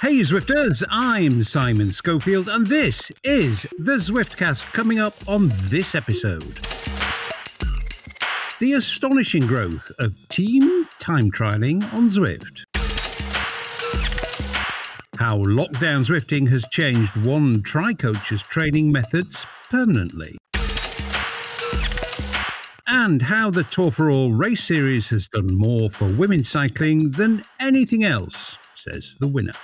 Hey Zwifters, I'm Simon Schofield and this is the Zwiftcast. Coming up on this episode, the astonishing growth of team time trialling on Zwift. How lockdown Zwifting has changed one tri-coach's training methods permanently. And how the Tour for All race series has done more for women's cycling than anything else, says the winner.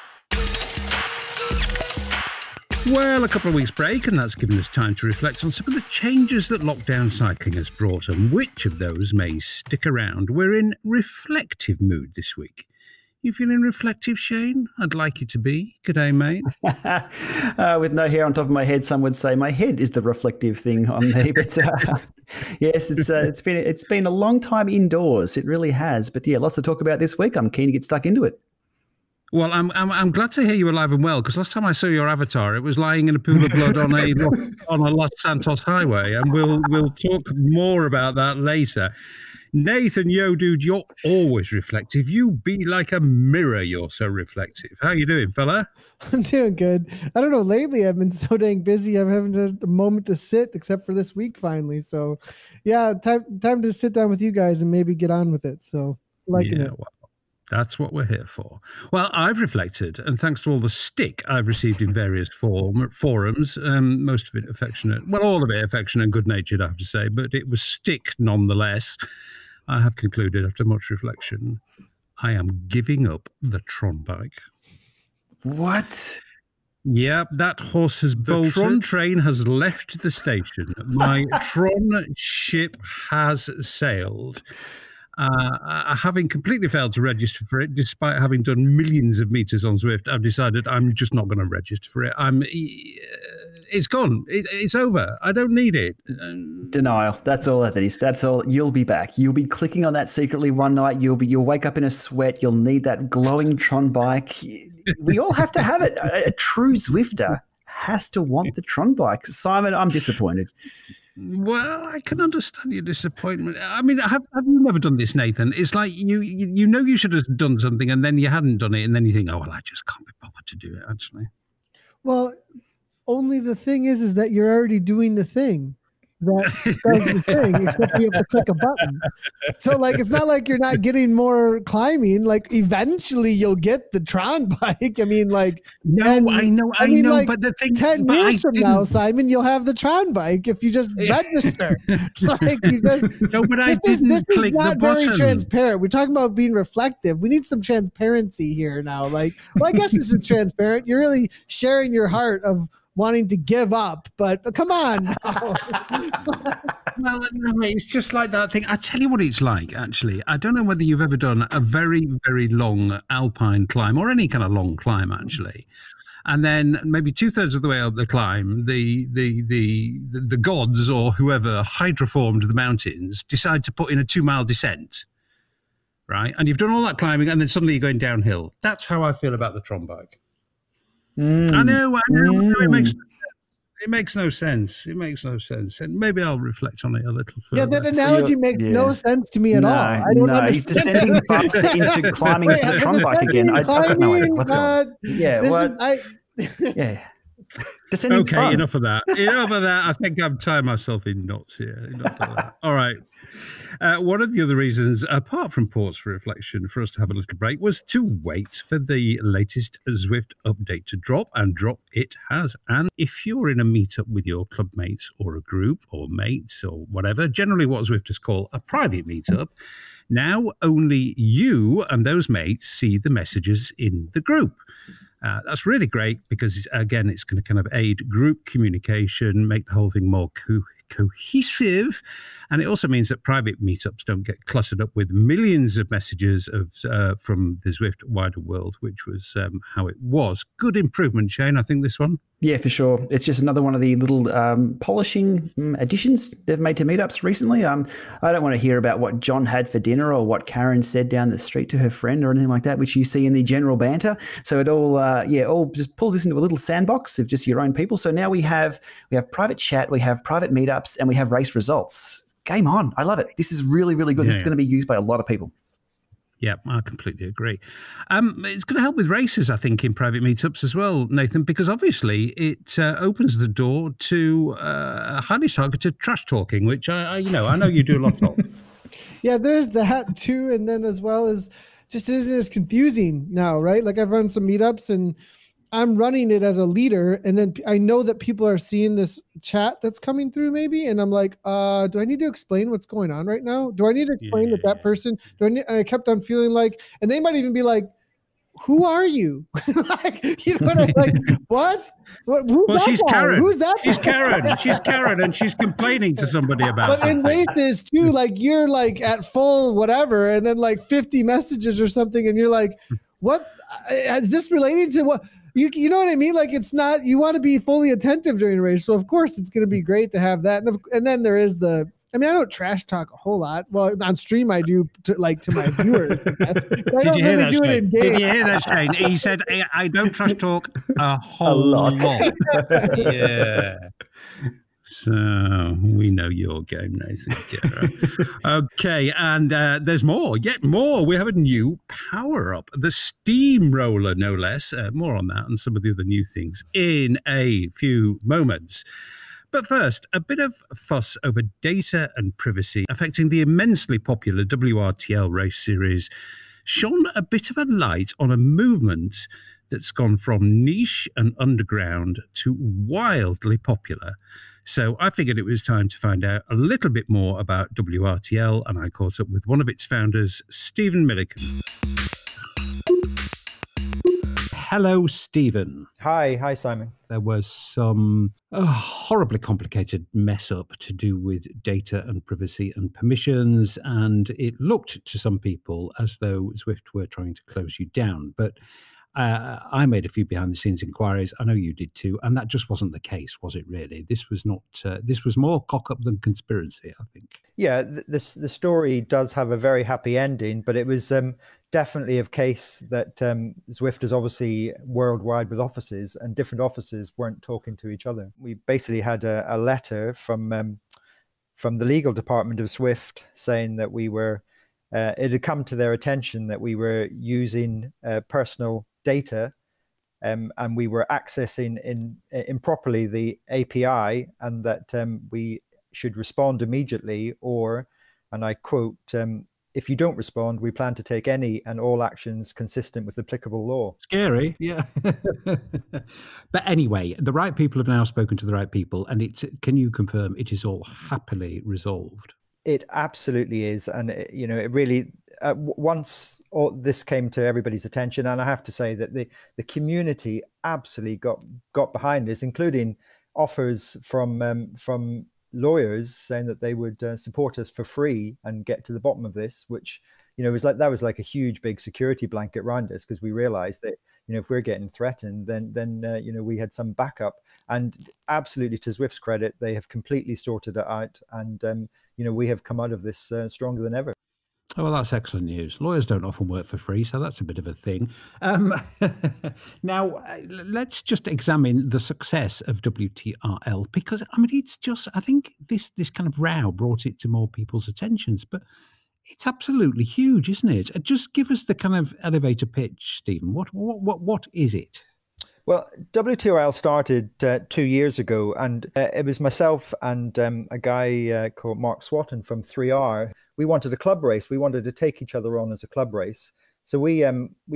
Well, a couple of weeks break, and that's given us time to reflect on some of the changes that lockdown cycling has brought and which of those may stick around. We're in reflective mood this week. You feeling reflective, Shane? I'd like you to be. G'day, mate. With no hair on top of my head, some would say my head is the reflective thing on me. But yes, it's been a long time indoors. It really has. But yeah, lots to talk about this week. I'm keen to get stuck into it. Well, I'm glad to hear you're alive and well, because last time I saw your avatar, it was lying in a pool of blood on a Los Santos highway, and we'll talk more about that later. Nathan, yo, dude, you're always reflective. You be like a mirror. You're so reflective. How you doing, fella? I'm doing good. I don't know. Lately, I've been so dang busy. I'm having a moment to sit, except for this week, finally. So, yeah, time to sit down with you guys and maybe get on with it. So, liking it. Well, that's what we're here for. Well, I've reflected, and thanks to all the stick I've received in various forums, most of it affectionate, well, all of it affectionate and good-natured, I have to say, but it was stick nonetheless. I have concluded after much reflection, I am giving up the Tron bike. What? Yeah, that horse has bolted. The Tron train has left the station. My Tron ship has sailed. Having completely failed to register for it, despite having done millions of meters on Zwift, I've decided I'm just not going to register for it. It's gone. It's over. I don't need it. Denial. That's all that is. That's all. You'll be back. You'll be clicking on that secretly one night. You'll wake up in a sweat. You'll need that glowing Tron bike. We all have to have it. A true Zwifter has to want the Tron bike. Simon, I'm disappointed. Well, I can understand your disappointment. I mean, have you never done this, Nathan? It's like you know you should have done something and then you hadn't done it, and then you think, oh, well, I just can't be bothered to do it, actually. Well, only the thing is that you're already doing the thing that does the thing, except you have to click a button. So, like, it's not like you're not getting more climbing. Like, eventually you'll get the Tron bike. I mean, like, no, I know, like, but the thing, 10 years from now, Simon, you'll have the Tron bike if you just register. Like, you just, no, but this is not very transparent. We're talking about being reflective. We need some transparency here now. Like, well, I guess this is transparent. You're really sharing your heart of wanting to give up, but come on. Well, no, it's just like that thing. I tell you what it's like, actually. I don't know whether you've ever done a very, very long alpine climb or any kind of long climb, actually. And then maybe 2/3 of the way up the climb, the gods or whoever hydroformed the mountains decide to put in a 2-mile descent, right? And you've done all that climbing and then suddenly you're going downhill. That's how I feel about the Tron bike. I know. It makes no sense. It makes no sense. And maybe I'll reflect on it a little further. Yeah, that analogy makes no sense to me at all. I don't understand. He's descending faster into climbing the Tron bike again. I don't know what's going on. Yeah. Descending okay, fun. Enough of that. Enough of that. I think I'm tying myself in knots here. Enough of that. All right. One of the other reasons, apart from pause for reflection, for us to have a little break was to wait for the latest Zwift update to drop, and drop it has. And if you're in a meetup with your club mates or a group or mates or whatever, generally what Zwifters call a private meetup, now only you and those mates see the messages in the group. That's really great because, again, it's going to kind of aid group communication, make the whole thing more cohesive. And it also means that private meetups don't get cluttered up with millions of messages from the Zwift wider world, which was how it was. Good improvement, Shane, I think, this one. Yeah, for sure. It's just another one of the little polishing additions they've made to meetups recently. I don't want to hear about what John had for dinner or what Karen said down the street to her friend or anything like that, which you see in the general banter. So it all just pulls this into a little sandbox of just your own people. So now we have private chat, we have private meetups, and we have race results. Game on. I love it. This is really, really good. Yeah. This is going to be used by a lot of people. Yeah, I completely agree. It's going to help with races, I think, in private meetups as well, Nathan, because obviously it opens the door to highly targeted trash talking, which I know you do a lot of. Yeah, there's that too, and then as well as just it isn't as confusing now, right? Like I've run some meetups and I'm running it as a leader, and then I know that people are seeing this chat that's coming through maybe, and I'm like, do I need to explain what's going on right now? Do I need to explain that person? And I kept on feeling like, and they might even be like, who are you? Like, you know what I like? What? Well, she's guy? Karen. Who's that? She's Karen. She's Karen, and she's complaining to somebody about But in something. races too, like you're like at full whatever, and then like 50 messages or something, and you're like, what is this relating to what? You know what I mean? Like it's not, you want to be fully attentive during a race. So of course it's going to be great to have that. And then there is I don't trash talk a whole lot. Well, on stream I do to my viewers. I don't really do it in game. Did you hear that, Shane? He said, I don't trash talk a whole lot. Yeah. So we know your game, Nathan. Okay, and there's more, yet more. We have a new power-up, the Steamroller, no less. More on that and some of the other new things in a few moments. But first, a bit of fuss over data and privacy affecting the immensely popular WRTL race series shone a bit of a light on a movement that's gone from niche and underground to wildly popular. So I figured it was time to find out a little bit more about WRTL, and I caught up with one of its founders, Stephen Milliken. Hello, Stephen. Hi, Simon. There was some horribly complicated mess up to do with data and privacy and permissions, and it looked to some people as though Zwift were trying to close you down. But I made a few behind-the-scenes inquiries. I know you did too, and that just wasn't the case, was it? Really, this was not. This was more cock-up than conspiracy, I think. Yeah, the story does have a very happy ending, but it was definitely a case that Zwift is obviously worldwide with offices, and different offices weren't talking to each other. We basically had a letter from the legal department of Zwift saying that we were. It had come to their attention that we were using personal data, and we were accessing improperly the API, and that we should respond immediately, or, and I quote, if you don't respond, we plan to take any and all actions consistent with applicable law. Scary, yeah. But anyway, the right people have now spoken to the right people, and can you confirm it is all happily resolved? It absolutely is, and it really once this came to everybody's attention, and I have to say that the community absolutely got behind this, including offers from lawyers saying that they would support us for free and get to the bottom of this, which was like a huge big security blanket around us, because we realized that if we're getting threatened, then we had some backup. And absolutely, to Zwift's credit, they have completely sorted it out, and we have come out of this stronger than ever. Oh, well, that's excellent news. Lawyers don't often work for free, so that's a bit of a thing. Now, let's just examine the success of WTRL, because, it's just, I think this kind of row brought it to more people's attentions, but it's absolutely huge, isn't it? Just give us the kind of elevator pitch, Stephen. What is it? Well, WTRL started 2 years ago, and it was myself and a guy called Mark Swatton from 3R. We wanted a club race. We wanted to take each other on as a club race. So we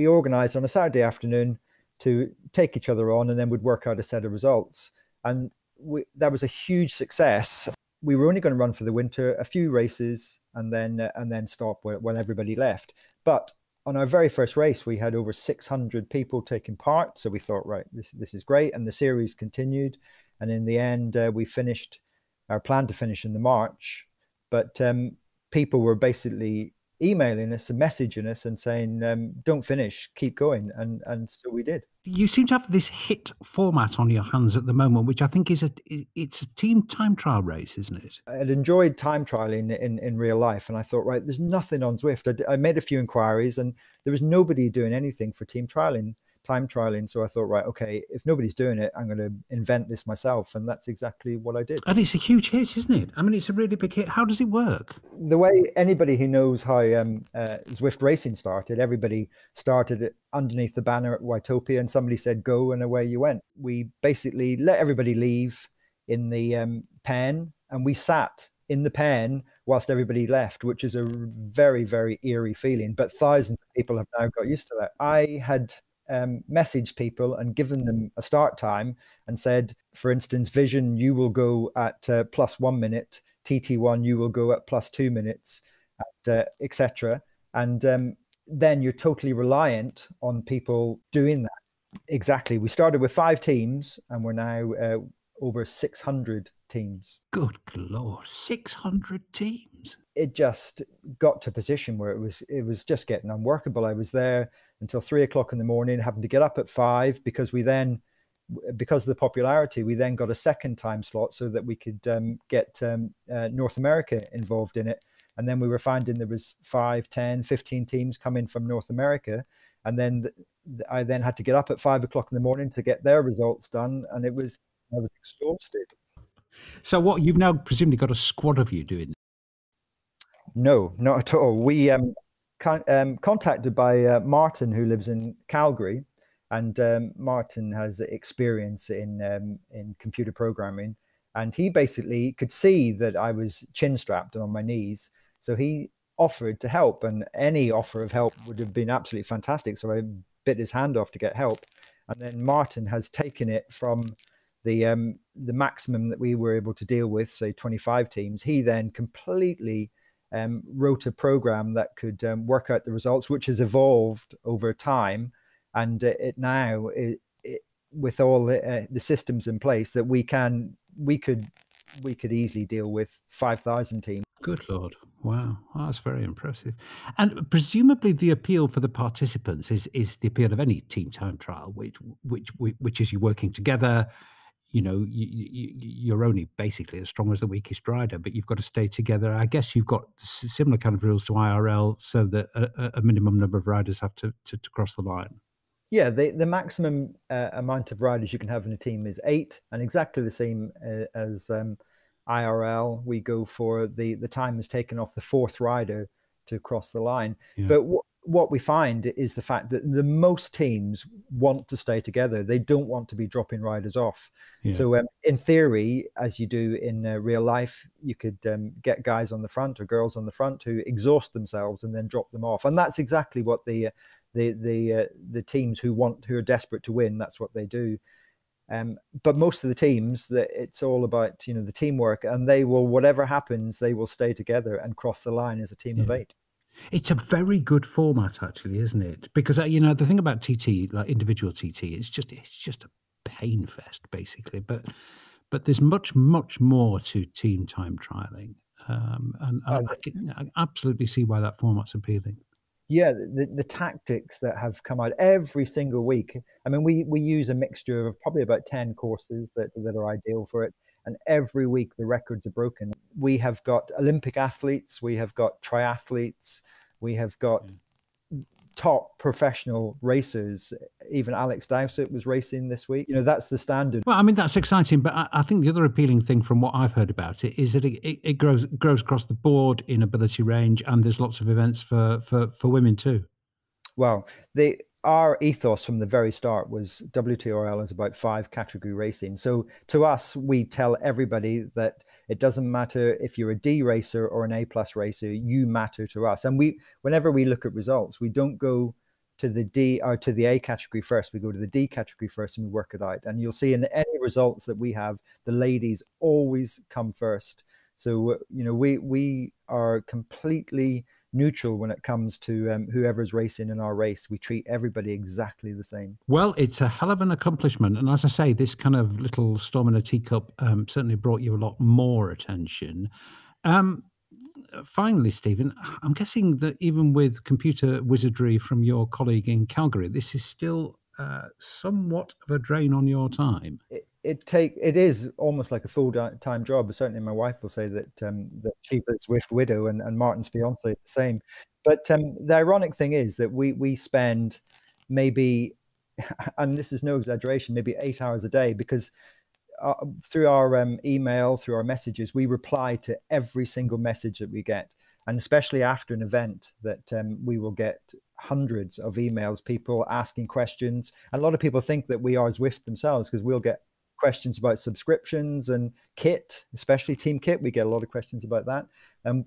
organized on a Saturday afternoon to take each other on, and then we'd work out a set of results. And that was a huge success. We were only going to run for the winter, a few races, and then stop when everybody left. But on our very first race, we had over 600 people taking part. So we thought, right, this is great. And the series continued. And in the end, we finished our plan to finish in the March. But people were basically emailing us and messaging us and saying, don't finish, keep going. And so we did. You seem to have this hit format on your hands at the moment, which I think it's a team time trial race, isn't it? I'd enjoyed time trialing in real life, and I thought, right, there's nothing on Zwift. I made a few inquiries, and there was nobody doing anything for team trialing. time trialing. So I thought, right, okay, if nobody's doing it, I'm going to invent this myself. And that's exactly what I did. And it's a huge hit, isn't it? I mean, it's a really big hit. How does it work? The way anybody who knows how Zwift racing started, everybody started it underneath the banner at Witopia, and somebody said go, and away you went. We basically let everybody leave in the pen, and we sat in the pen whilst everybody left, which is a very, very eerie feeling. But thousands of people have now got used to that. I had messaged people and given them a start time and said, for instance, Vision, you will go at plus 1 minute, TT1, you will go at plus 2 minutes, etc. And then you're totally reliant on people doing that. Exactly. We started with 5 teams, and we're now over 600 teams. Good Lord, 600 teams. It just got to a position where it was just getting unworkable. I was there until 3 o'clock in the morning, having to get up at 5, because because of the popularity, we then got a second time slot so that we could get North America involved in it. And then we were finding there was 5, 10, 15 teams coming from North America. And then I then had to get up at 5 o'clock in the morning to get their results done. And I was exhausted. So what, you've now presumably got a squad of you doing this? No, not at all. We contacted by Martin, who lives in Calgary, and Martin has experience in computer programming, and he basically could see that I was chin strapped and on my knees, so he offered to help, and any offer of help would have been absolutely fantastic. So I bit his hand off to get help, and then Martin has taken it from the maximum that we were able to deal with, say 25 teams. He then completely wrote a program that could work out the results, which has evolved over time, and it now with all the systems in place that we could easily deal with 5,000 teams. Good Lord. Wow. Oh, that's very impressive. And presumably the appeal for the participants is the appeal of any team time trial, which is you working together. You know, you're only basically as strong as the weakest rider, but you've got to stay together. I guess you've got similar kind of rules to IRL, so that a minimum number of riders have to cross the line. Yeah, the maximum amount of riders you can have in a team is 8, and exactly the same as IRL. We go for the time is taken off the 4th rider to cross the line. Yeah. But what we find is the fact that the most teams want to stay together. They don't want to be dropping riders off. Yeah. So in theory, as you do in real life, you could get guys on the front or girls on the front who exhaust themselves and then drop them off. And that's exactly what the teams who are desperate to win, that's what they do. But most of the teams, that it's all about, the teamwork, and they will, whatever happens, they will stay together and cross the line as a team of 8. It's a very good format, actually, isn't it? Because the thing about TT, like individual TT, it's just a pain fest, basically. But there's much more to team time trialing, and I absolutely see why that format's appealing. Yeah, the tactics that have come out every single week. I mean, we use a mixture of probably about 10 courses that are ideal for it. And every week the records are broken. We have got Olympic athletes, we have got triathletes, we have got top professional racers. Even Alex Dowsett was racing this week. That's the standard. Well, I mean, that's exciting, but I think the other appealing thing from what I've heard about it is that it grows across the board in ability range, and there's lots of events for women too. Well, our ethos from the very start was WTRL is about 5 category racing. So to us, we tell everybody that it doesn't matter if you're a D racer or an A+ racer, you matter to us. And whenever we look at results, we don't go to the D or to the A category first. We go to the D category first and we work it out. And you'll see in any results that we have, the ladies always come first. So, we are completely neutral when it comes to whoever's racing in our race. We treat everybody exactly the same. Well, it's a hell of an accomplishment, and as I say, this kind of little storm in a teacup certainly brought you a lot more attention. Finally, Stephen, I'm guessing that even with computer wizardry from your colleague in Calgary, this is still somewhat of a drain on your time. It is almost like a full-time job. Certainly my wife will say that that she's a Zwift widow, and Martin's fiance the same. But the ironic thing is that we spend maybe and this is no exaggeration, maybe 8 hours a day, because through our email, through our messages, we reply to every single message that we get. And especially after an event, that we will get hundreds of emails, people asking questions. And a lot of people think that we are Zwift themselves, because we'll get questions about subscriptions and kit, especially Team Kit. We get a lot of questions about that.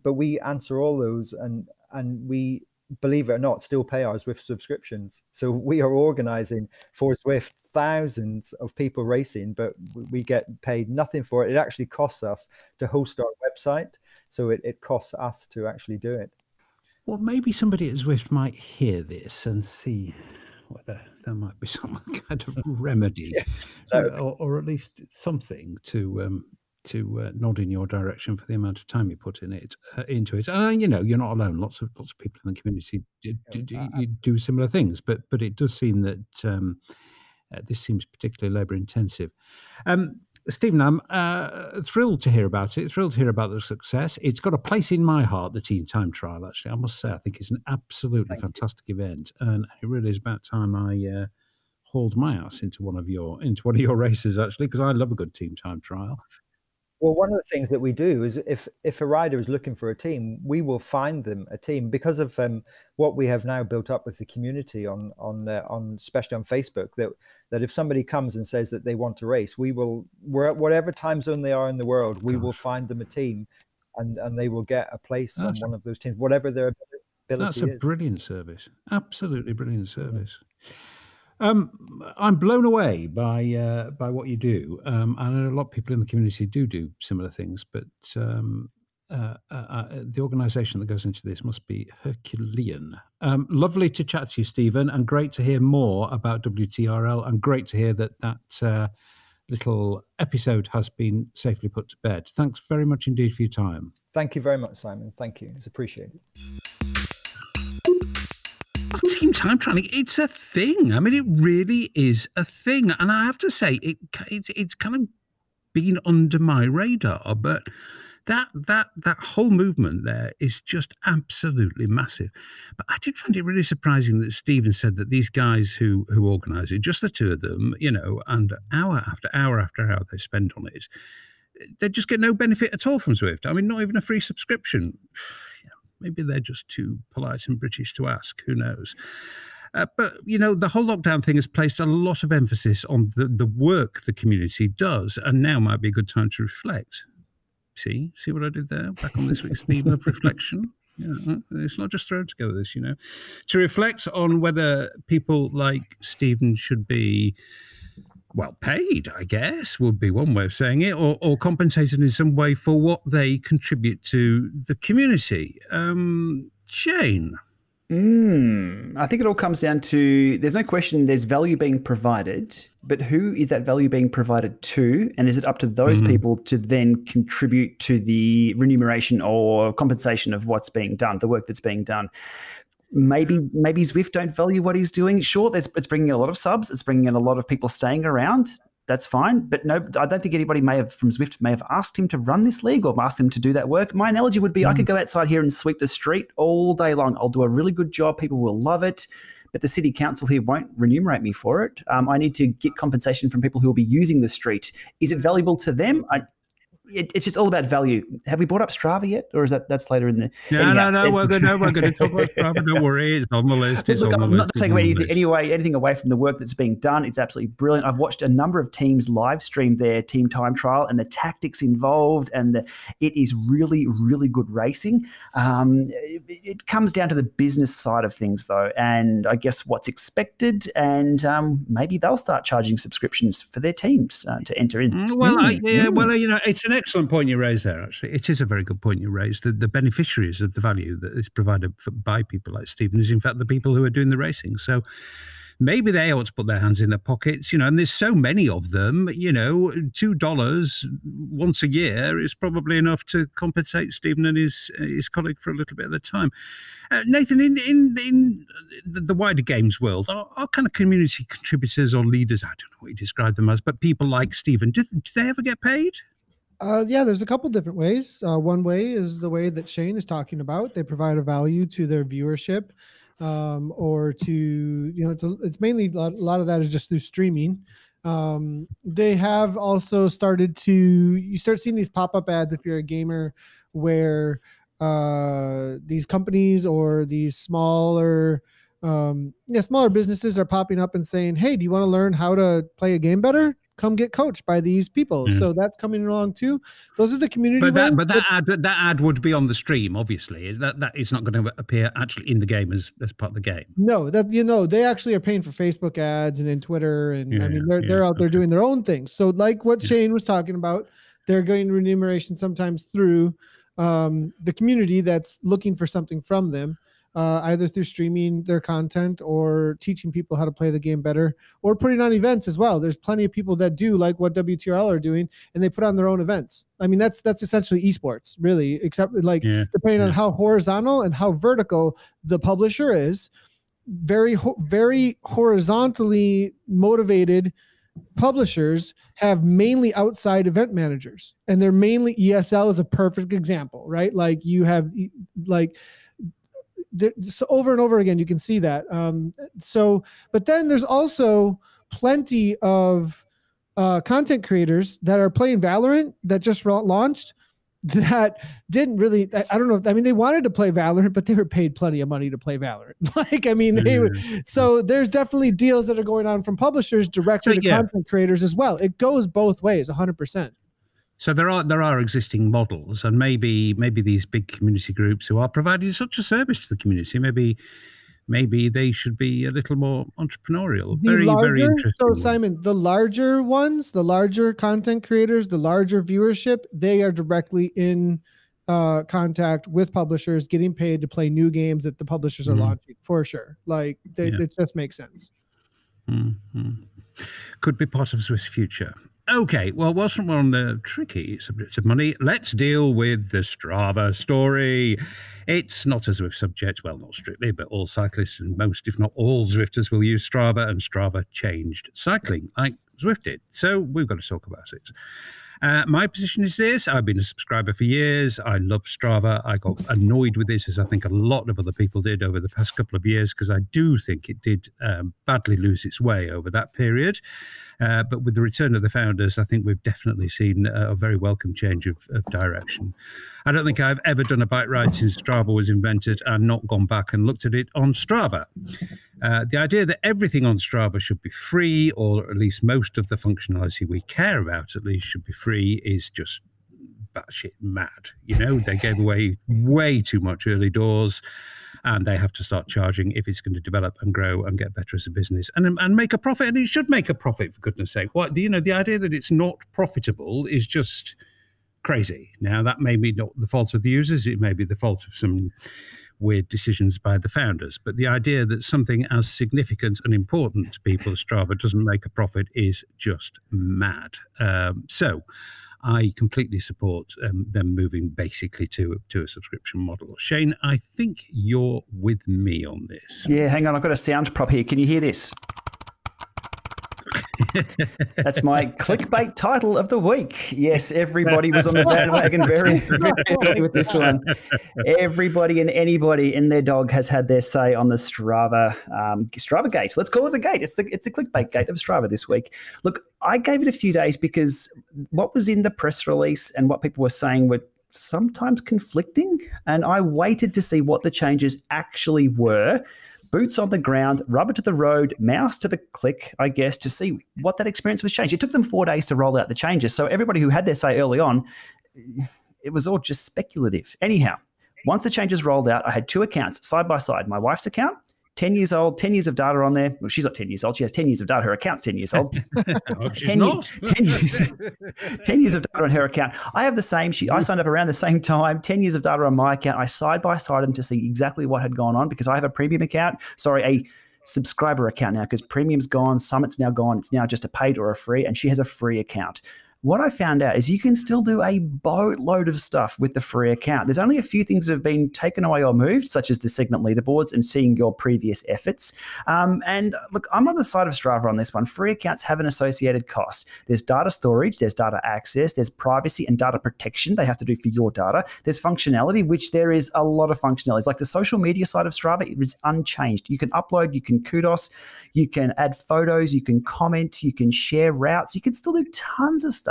But we answer all those, and we, believe it or not, still pay our Zwift subscriptions. So we are organizing for Zwift thousands of people racing, but we get paid nothing for it. It actually costs us to host our website. So it costs us to actually do it. Well, maybe somebody at Zwift might hear this and see whether there might be some kind of remedy, or at least something to nod in your direction for the amount of time you put in it into it. And you're not alone. Lots of people in the community do similar things, but it does seem that this seems particularly labour intensive. Stephen, I'm thrilled to hear about it. Thrilled to hear about the success. It's got a place in my heart, the Team Time Trial. Actually, I must say, I think it's an absolutely fantastic event, and it really is about time I hauled my ass into one of your races, actually, because I love a good Team Time Trial. Well, one of the things that we do is if a rider is looking for a team, we will find them a team, because of what we have now built up with the community on especially on Facebook, that if somebody comes and says that they want to race, we will, whatever time zone they are in the world, we will find them a team, and they will get a place on one of those teams, whatever their ability is. That's a brilliant service. Absolutely brilliant service. I'm blown away by what you do. I know a lot of people in the community do similar things, but the organisation that goes into this must be Herculean. Lovely to chat to you, Stephen, and great to hear more about WTRL, and great to hear that little episode has been safely put to bed. Thanks very much indeed for your time. Thank you very much, Simon. Thank you. It's appreciated. Team Time Trialing, it's a thing. I mean, it really is a thing. And I have to say, it's kind of been under my radar, but that whole movement there is just absolutely massive. But I did find it really surprising that Stephen said that these guys who organise it, just the two of them, and hour after hour after hour they spend on it, they just get no benefit at all from Zwift. I mean, not even a free subscription. Maybe they're just too polite and British to ask. Who knows? But, the whole lockdown thing has placed a lot of emphasis on the work the community does, and now might be a good time to reflect. See what I did there? Back on this week's theme of reflection. Yeah, it's not just thrown together, this, To reflect on whether people like Stephen should be, well, paid, I guess, would be one way of saying it, or compensated in some way for what they contribute to the community. Shane? I think it all comes down to, there's no question there's value being provided, but who is that value being provided to? And is it up to those people to then contribute to the remuneration or compensation of what's being done, the work that's being done? Maybe Zwift don't value what he's doing. Sure, it's bringing in a lot of subs. It's bringing in a lot of people staying around. That's fine. But no, I don't think anybody from Zwift may have asked him to run this league or asked him to do that work. My analogy would be I could go outside here and sweep the street all day long. I'll do a really good job. People will love it. But the city council here won't remunerate me for it. I need to get compensation from people who will be using the street. Is it valuable to them? It's just all about value. Have we brought up Strava yet, or is that's later in the? No. We're going to talk about Strava. Don't worry, it's on the list. I'm not taking anything away from the work that's being done. It's absolutely brilliant. I've watched a number of teams live stream their Team Time Trial, and the tactics involved, and it is really, really good racing. It comes down to the business side of things, though, and I guess what's expected, and maybe they'll start charging subscriptions for their teams to enter in. It's an excellent point you raised there, actually. It is a very good point you raised. The beneficiaries of the value that is provided by people like Stephen is, in fact, the people who are doing the racing. So maybe they ought to put their hands in their pockets, and there's so many of them, $2 once a year is probably enough to compensate Stephen and his colleague for a little bit of the time. Nathan, in the wider games world, are kind of community contributors or leaders, I don't know what you describe them as, but people like Stephen, do they ever get paid? Yeah, there's a couple different ways. One way is the way that Shane is talking about. They provide a value to their viewership. or to, it's mainly a lot of that is just through streaming. They have also started to, you start seeing these pop-up ads if you're a gamer, where these companies or these smaller businesses are popping up and saying, hey, do you want to learn how to play a game better? Come get coached by these people. So that's coming along too. Those are the community. But that ad would be on the stream, obviously. Is that it's not going to appear actually in the game as part of the game? No, they actually are paying for Facebook ads and in Twitter, and they're out there doing their own things. So like what Shane was talking about, they're getting remuneration sometimes through the community that's looking for something from them. Either through streaming their content or teaching people how to play the game better, or putting on events as well. There's plenty of people that do like what WTRL are doing, and they put on their own events. I mean, that's essentially esports, really, except depending on how horizontal and how vertical the publisher is. Very horizontally motivated publishers have mainly outside event managers, and they're mainly ESL is a perfect example, right? Like you have so over and over again, you can see that. But then there's also plenty of content creators that are playing Valorant that just launched that didn't really, I don't know. They wanted to play Valorant, but they were paid plenty of money to play Valorant. So there's definitely deals that are going on from publishers directly to content creators as well. It goes both ways, 100%. So there are existing models, and maybe these big community groups who are providing such a service to the community, maybe they should be a little more entrepreneurial. Very interesting. So Simon, the larger ones, the larger content creators, the larger viewership, they are directly in contact with publishers, getting paid to play new games that the publishers are launching, for sure. Like it just makes sense. Could be part of Zwift's future. Okay, well, whilst we're on the tricky subject of money, let's deal with the Strava story. It's not a Zwift subject, well, not strictly, but all cyclists and most, if not all, Zwifters will use Strava, and Strava changed cycling like Zwift did. So we've got to talk about it. My position is this. I've been a subscriber for years. I love Strava. I got annoyed with this, as I think a lot of other people did over the past couple of years, because I do think it did badly lose its way over that period. But with the return of the founders, I think we've definitely seen a very welcome change of direction. I don't think I've ever done a bike ride since Strava was invented and not gone back and looked at it on Strava. The idea that everything on Strava should be free, or at least most of the functionality we care about at least should be free, is just batshit mad. They gave away way too much early doors, and they have to start charging if it's going to develop and grow and get better as a business and make a profit. And it should make a profit, for goodness sake. The idea that it's not profitable is just crazy. Now, that may be not the fault of the users. It may be the fault of some weird decisions by the founders. But the idea that something as significant and important to people as Strava doesn't make a profit is just mad. So I completely support them moving basically to a subscription model. Shane, I think you're with me on this. Yeah, hang on. I've got a sound prop here. Can you hear this? That's my clickbait title of the week. Yes, everybody was on the bandwagon very early with this one. Everybody and anybody and their dog has had their say on the Strava gate. Let's call it the gate. It's the clickbait gate of Strava this week. Look, I gave it a few days because what was in the press release and what people were saying were sometimes conflicting, and I waited to see what the changes actually were. Boots on the ground, rubber to the road, mouse to the click, I guess, to see what that experience was changed. It took them 4 days to roll out the changes. So everybody who had their say early on, it was all just speculative. Anyhow, once the changes rolled out, I had 2 accounts side by side. My wife's account, 10 years old, 10 years of data on there. Well, she's not 10 years old. She has 10 years of data. Her account's 10 years old. 10 years of data on her account. I have the same. I signed up around the same time, 10 years of data on my account. I side by side them to see exactly what had gone on, because I have a premium account. Sorry, a subscriber account now, because premium's gone. Summit's now gone. It's now just a paid or a free, and she has a free account. what I found out is you can still do a boatload of stuff with the free account. There's only a few things that have been taken away or moved, such as the segment leaderboards and seeing your previous efforts. And look, I'm on the side of Strava on this one. Free accounts have an associated cost. There's data storage, there's data access, there's privacy and data protection they have to do for your data. There's functionality, which there is a lot of functionalities. Like the social media side of Strava, it is unchanged. You can upload, you can kudos, you can add photos, you can comment, you can share routes, you can still do tons of stuff.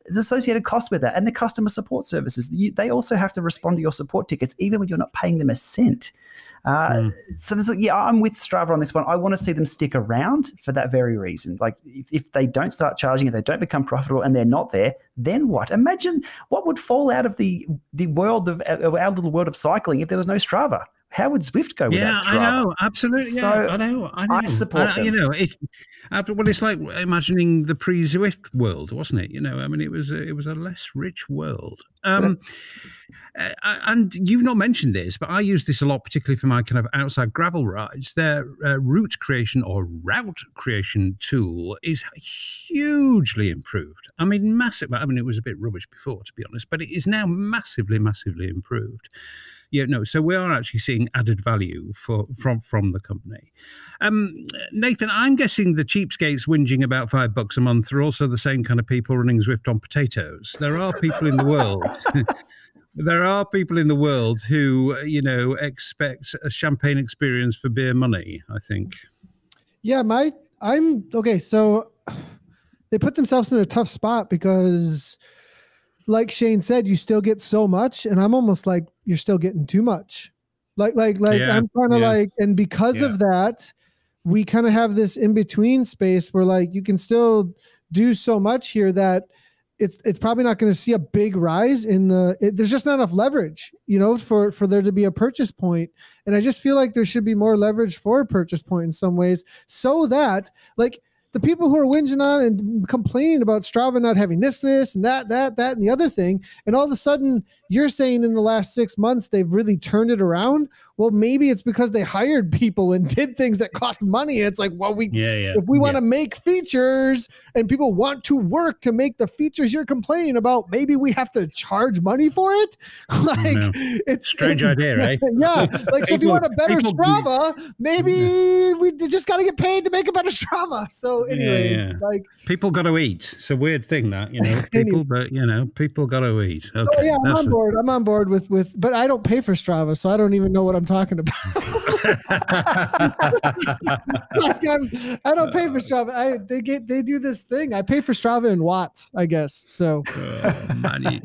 There's associated costs with that. And the customer support services, they also have to respond to your support tickets, even when you're not paying them a cent. So I'm with Strava on this one. I want to see them stick around for that very reason. Like if they don't start charging, if they don't become profitable and they're not there, then what? Imagine what would fall out of the world of our little world of cycling if there was no Strava. How would Zwift go with that? Yeah, I know, absolutely. So I know. I support them. You know, it's like imagining the pre-Zwift world, wasn't it? You know, I mean, it was a less rich world. And you've not mentioned this, but I use this a lot, particularly for my kind of outside gravel rides. Their route creation tool is hugely improved. I mean, massive. I mean, it was a bit rubbish before, to be honest, but it is now massively, massively improved. Yeah, no. So we are actually seeing added value from the company. Nathan, I'm guessing the cheapskates whinging about $5 a month are also the same kind of people running Zwift on potatoes. There are people in the world. There are people in the world who, expect a champagne experience for beer money, I think. Yeah, I'm okay. So they put themselves in a tough spot because, like Shane said, you still get so much, and I'm almost like you're still getting too much. Like I'm kind of like, and because of that, we kind of have this in between space where like you can still do so much here that it's probably not going to see a big rise in there's just not enough leverage, for there to be a purchase point. And I just feel like there should be more leverage for a purchase point in some ways, so that like the people who are whinging on and complaining about Strava not having this, and that, and the other thing, and all of a sudden you're saying in the last 6 months they've really turned it around. Well, maybe it's because they hired people and did things that cost money. It's like, well, if we want to make features and people want to work to make the features you're complaining about, maybe we have to charge money for it. It's strange idea, right? Yeah. Like, so if you want a better Strava, maybe we just got to get paid to make a better Strava. So anyway, like people got to eat. It's a weird thing that, people got to eat. Okay. Oh, yeah, I'm on board with, but I don't pay for Strava, so I don't even know what I'm talking about. I don't pay for Strava. They do this thing. I pay for Strava in watts, I guess. So, man,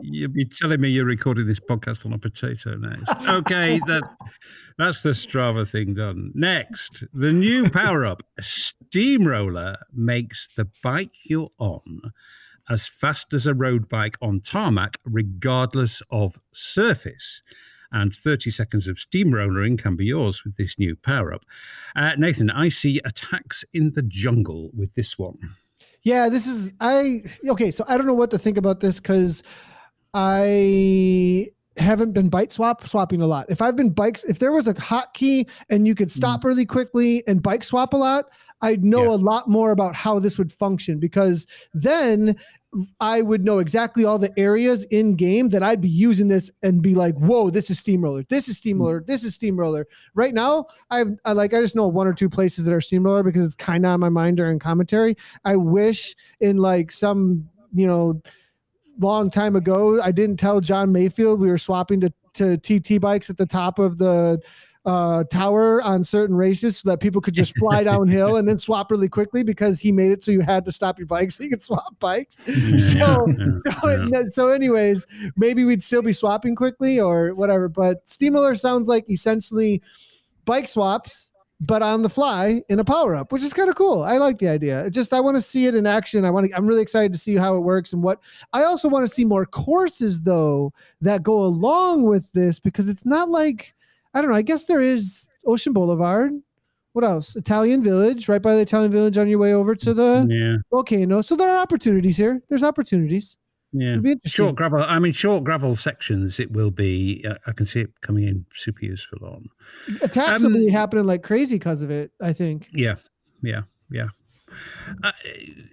you'd be telling me you're recording this podcast on a potato now. Okay, that's the Strava thing done. Next, the new power-up, Steamroller, makes the bike you're on as fast as a road bike on tarmac, regardless of surface. And 30 seconds of steamrollering can be yours with this new power-up. Nathan, I see attacks in the jungle with this one. Yeah, so I don't know what to think about this because I haven't been bike swapping a lot. If there was a hotkey and you could stop really quickly and bike swap a lot, I'd know a lot more about how this would function, because then I would know exactly all the areas in game that I'd be using this and be like, whoa, this is Steamroller. This is Steamroller. This is Steamroller. Right now, I just know 1 or 2 places that are Steamroller because it's kind of on my mind during commentary. I wish in like some, long time ago, I didn't tell John Mayfield we were swapping to TT bikes at the top of the tower on certain races so that people could just fly downhill and then swap really quickly, because he made it so you had to stop your bike so you could swap bikes. So anyways, maybe we'd still be swapping quickly or whatever, but Steamroller sounds like essentially bike swaps but on the fly in a power-up, which is kind of cool. I like the idea. I want to see it in action. I'm really excited to see how it works and what. I also want to see more courses though that go along with this, because it's not like, I don't know, I guess there is Ocean Boulevard. What else? Italian Village, right by the Italian Village on your way over to the volcano. So there are opportunities here. There's opportunities. Yeah. Short gravel sections, it will be, I can see it coming in super useful on. Attacks will be happening like crazy because of it, I think. Yeah.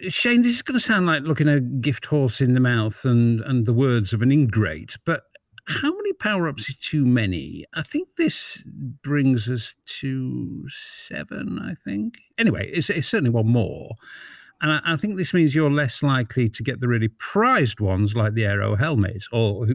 Shane, this is going to sound like looking a gift horse in the mouth and the words of an ingrate, but how many power-ups is too many? I think this brings us to 7, I think. Anyway, it's certainly one more. And I think this means you're less likely to get the really prized ones like the Aero helmet, or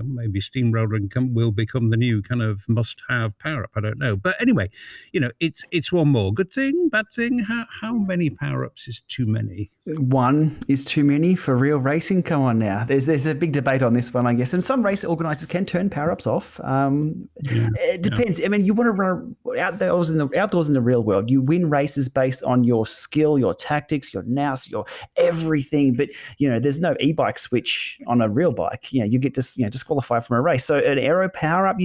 maybe Steamroller will become the new kind of must-have power-up. I don't know, but anyway, it's one more. Good thing, bad thing. How many power-ups is too many? 1 is too many for real racing. Come on now. There's a big debate on this one, I guess, and some race organisers can turn power-ups off. It depends. I mean, you want to run outdoors in the real world. You win races based on your skill, your tactics, your nous, your everything. But there's no e-bike switch on a real bike. You get disqualified from a race. So an aero power up,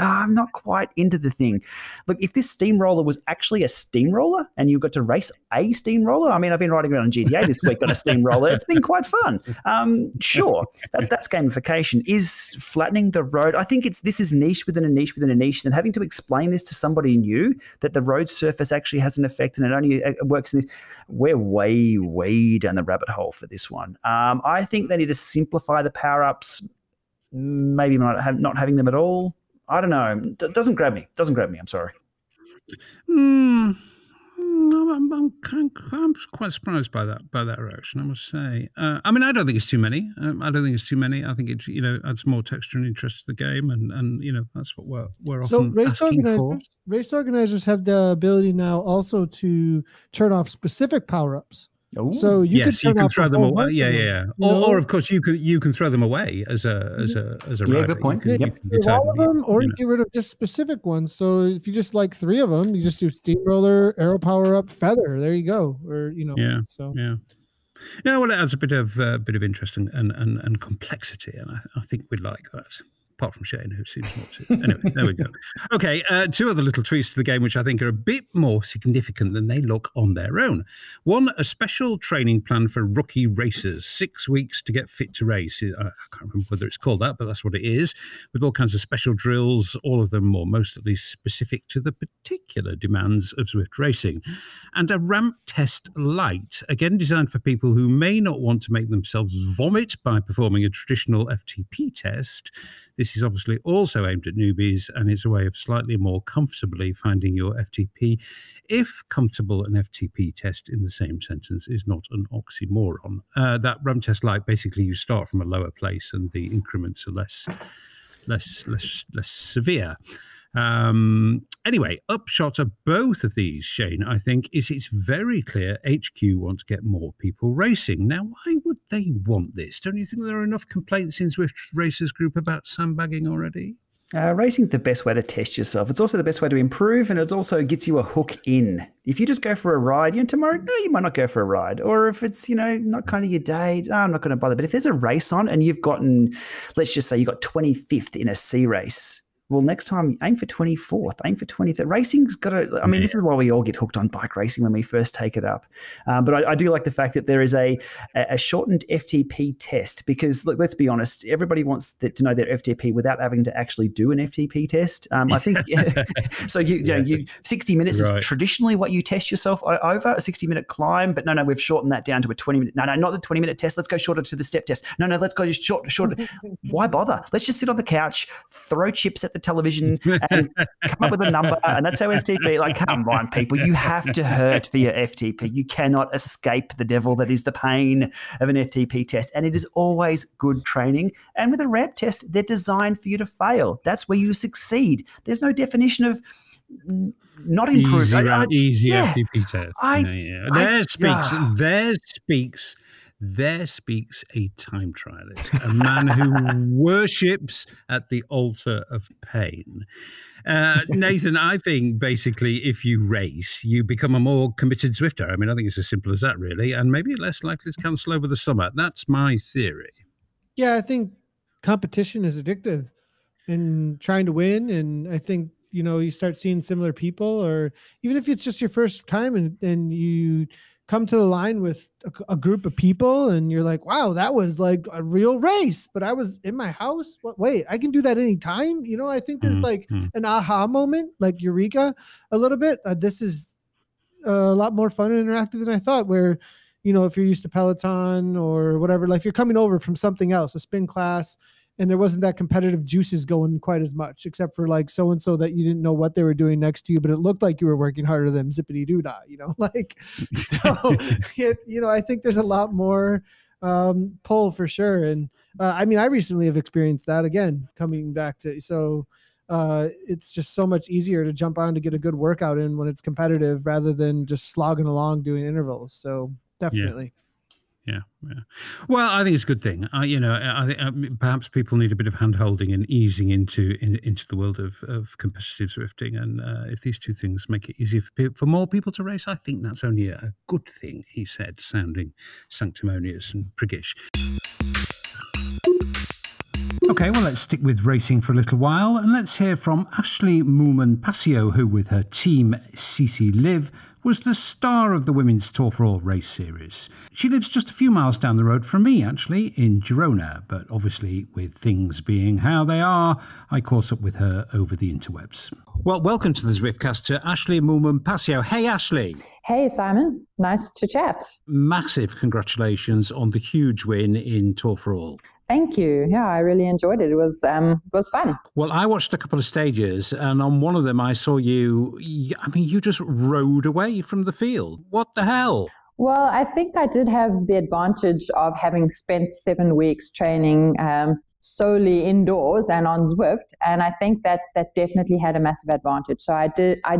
I'm not quite into the thing. Look, if this steamroller was actually a steamroller and you got to race a steamroller, I mean, I've been riding around on GTA this week on a steamroller. It's been quite fun. Sure, that's gamification. Is flattening the road? I think this is niche within a niche within a niche, and having to explain this to somebody new that the road surface actually has an effect and it only works in this. We're way down the rabbit hole for this one. I think they need to simplify the power-ups, maybe not having them at all. I don't know. Doesn't grab me. I'm sorry. I'm quite surprised by that reaction, I must say. I mean, I don't think it's too many. I think it adds more texture and interest to the game, and that's what we're often asking for. Race organizers have the ability now also to turn off specific power-ups. Ooh. So you can throw them away. Yeah. Or of course you can throw them away as a rider. Good point. You can get all of them, or you get rid of just specific ones. So if you just like 3 of them, you just do steamroller, aero power up, feather. There you go. Or So yeah. Yeah, well, it adds a bit of interest and complexity, and I think we'd like that. Apart from Shane, who seems not to. Anyway, there we go. Okay, 2 other little tweaks to the game, which I think are a bit more significant than they look on their own. 1, a special training plan for rookie racers, 6 weeks to get fit to race. I can't remember whether it's called that, but that's what it is, with all kinds of special drills, all of them, or most at least, specific to the particular demands of Zwift racing. And a ramp test light, again designed for people who may not want to make themselves vomit by performing a traditional FTP test. This is obviously also aimed at newbies, and it's a way of slightly more comfortably finding your FTP, if comfortable and FTP test in the same sentence is not an oxymoron. That ramp test light, basically you start from a lower place and the increments are less severe. Anyway, upshot of both of these, Shane, I think, is it's very clear HQ want to get more people racing. Now, why would they want this? Don't you think there are enough complaints in Zwift Racers Group about sandbagging already? Racing is the best way to test yourself. It's also the best way to improve, and it also gets you a hook in. If you just go for a ride, tomorrow, no, you might not go for a ride. Or if it's, not kind of your day, I'm not going to bother. But if there's a race on and you've gotten, let's just say you got 25th in a C race, well, next time, aim for 24th, aim for 23rd. Racing's got to, this is why we all get hooked on bike racing when we first take it up. But I do like the fact that there is a shortened FTP test because, look, let's be honest, everybody wants to know their FTP without having to actually do an FTP test. I think, so you 60 minutes is traditionally what you test yourself over, a 60-minute climb. But no, we've shortened that down to a 20-minute. No, not the 20-minute test. Let's go shorter to the step test. No, let's go just shorter. Why bother? Let's just sit on the couch, throw chips at the television and come up with a number, and that's our FTP. Like, come on, people, you have to hurt for your FTP. You cannot escape the devil that is the pain of an FTP test, and it is always good training. And with a ramp test, they're designed for you to fail. That's where you succeed. There's no definition of not improved. Easy FTP test. There speaks a time trialist, a man who worships at the altar of pain. Nathan, I think basically if you race, you become a more committed Zwifter. I think it's as simple as that, really, and maybe less likely to cancel over the summer. That's my theory. Yeah, I think competition is addictive and trying to win, and I think, you start seeing similar people, or even if it's just your first time and you come to the line with a group of people and you're like, wow, that was like a real race, but I was in my house. Wait, I can do that anytime. I think there's like an aha moment, like Eureka a little bit. This is a lot more fun and interactive than I thought, where, you know, if you're used to Peloton or whatever, like if you're coming over from something else, a spin class, and there wasn't that competitive juices going quite as much, except for like so-and-so that you didn't know what they were doing next to you, but it looked like you were working harder than zippity doo dah, you know, like, so you know, I think there's a lot more pull for sure. And I mean, I recently have experienced that again, coming back to, so it's just so much easier to jump on to get a good workout in when it's competitive rather than just slogging along doing intervals. So definitely. Yeah. Well, I think it's a good thing. You know, I think perhaps people need a bit of hand-holding and easing into the world of competitive Zwifting. And if these two things make it easier for more people to race, I think that's only a good thing, he said, sounding sanctimonious and priggish. Okay, well, let's stick with racing for a little while, and let's hear from Ashleigh Moolman-Pasio, who with her team CC Liv was the star of the Women's Tour for All race series. She lives just a few miles down the road from me, actually, in Girona, but obviously with things being how they are, I caught up with her over the interwebs. Well, welcome to the Zwiftcast to Ashleigh Moolman-Pasio. Hey, Ashleigh. Hey, Simon. Nice to chat. Massive congratulations on the huge win in Tour for All. Thank you. Yeah, I really enjoyed it. It was fun. Well, I watched a couple of stages, and on one of them I saw you, I mean, you just rode away from the field. What the hell? Well, I think I did have the advantage of having spent 7 weeks training solely indoors and on Zwift, and I think that definitely had a massive advantage. So I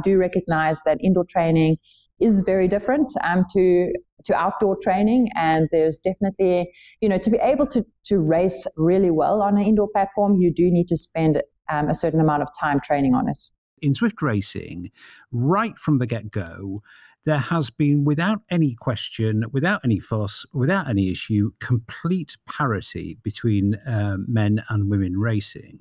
do recognize that indoor training is very different to outdoor training, and there's definitely, you know, to be able to race really well on an indoor platform, you do need to spend a certain amount of time training on it. In Zwift racing, right from the get-go, there has been, without any question, without any fuss, without any issue, complete parity between men and women racing.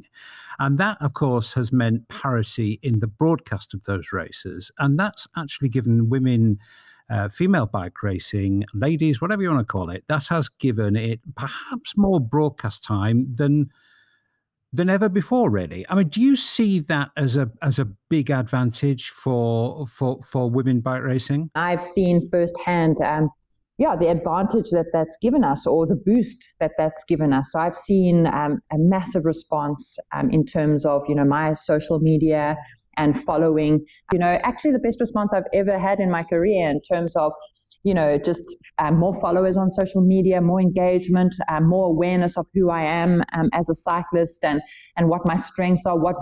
And that, of course, has meant parity in the broadcast of those races. And that's actually given women, female bike racing, ladies, whatever you want to call it, that has given it perhaps more broadcast time than ever before, really. I mean, do you see that as a big advantage for women bike racing? I've seen firsthand, the advantage that's given us, or the boost that's given us. So I've seen a massive response in terms of, you know, my social media and following. You know, actually the best response I've ever had in my career in terms of, you know, just more followers on social media, more engagement, more awareness of who I am as a cyclist and what my strengths are, what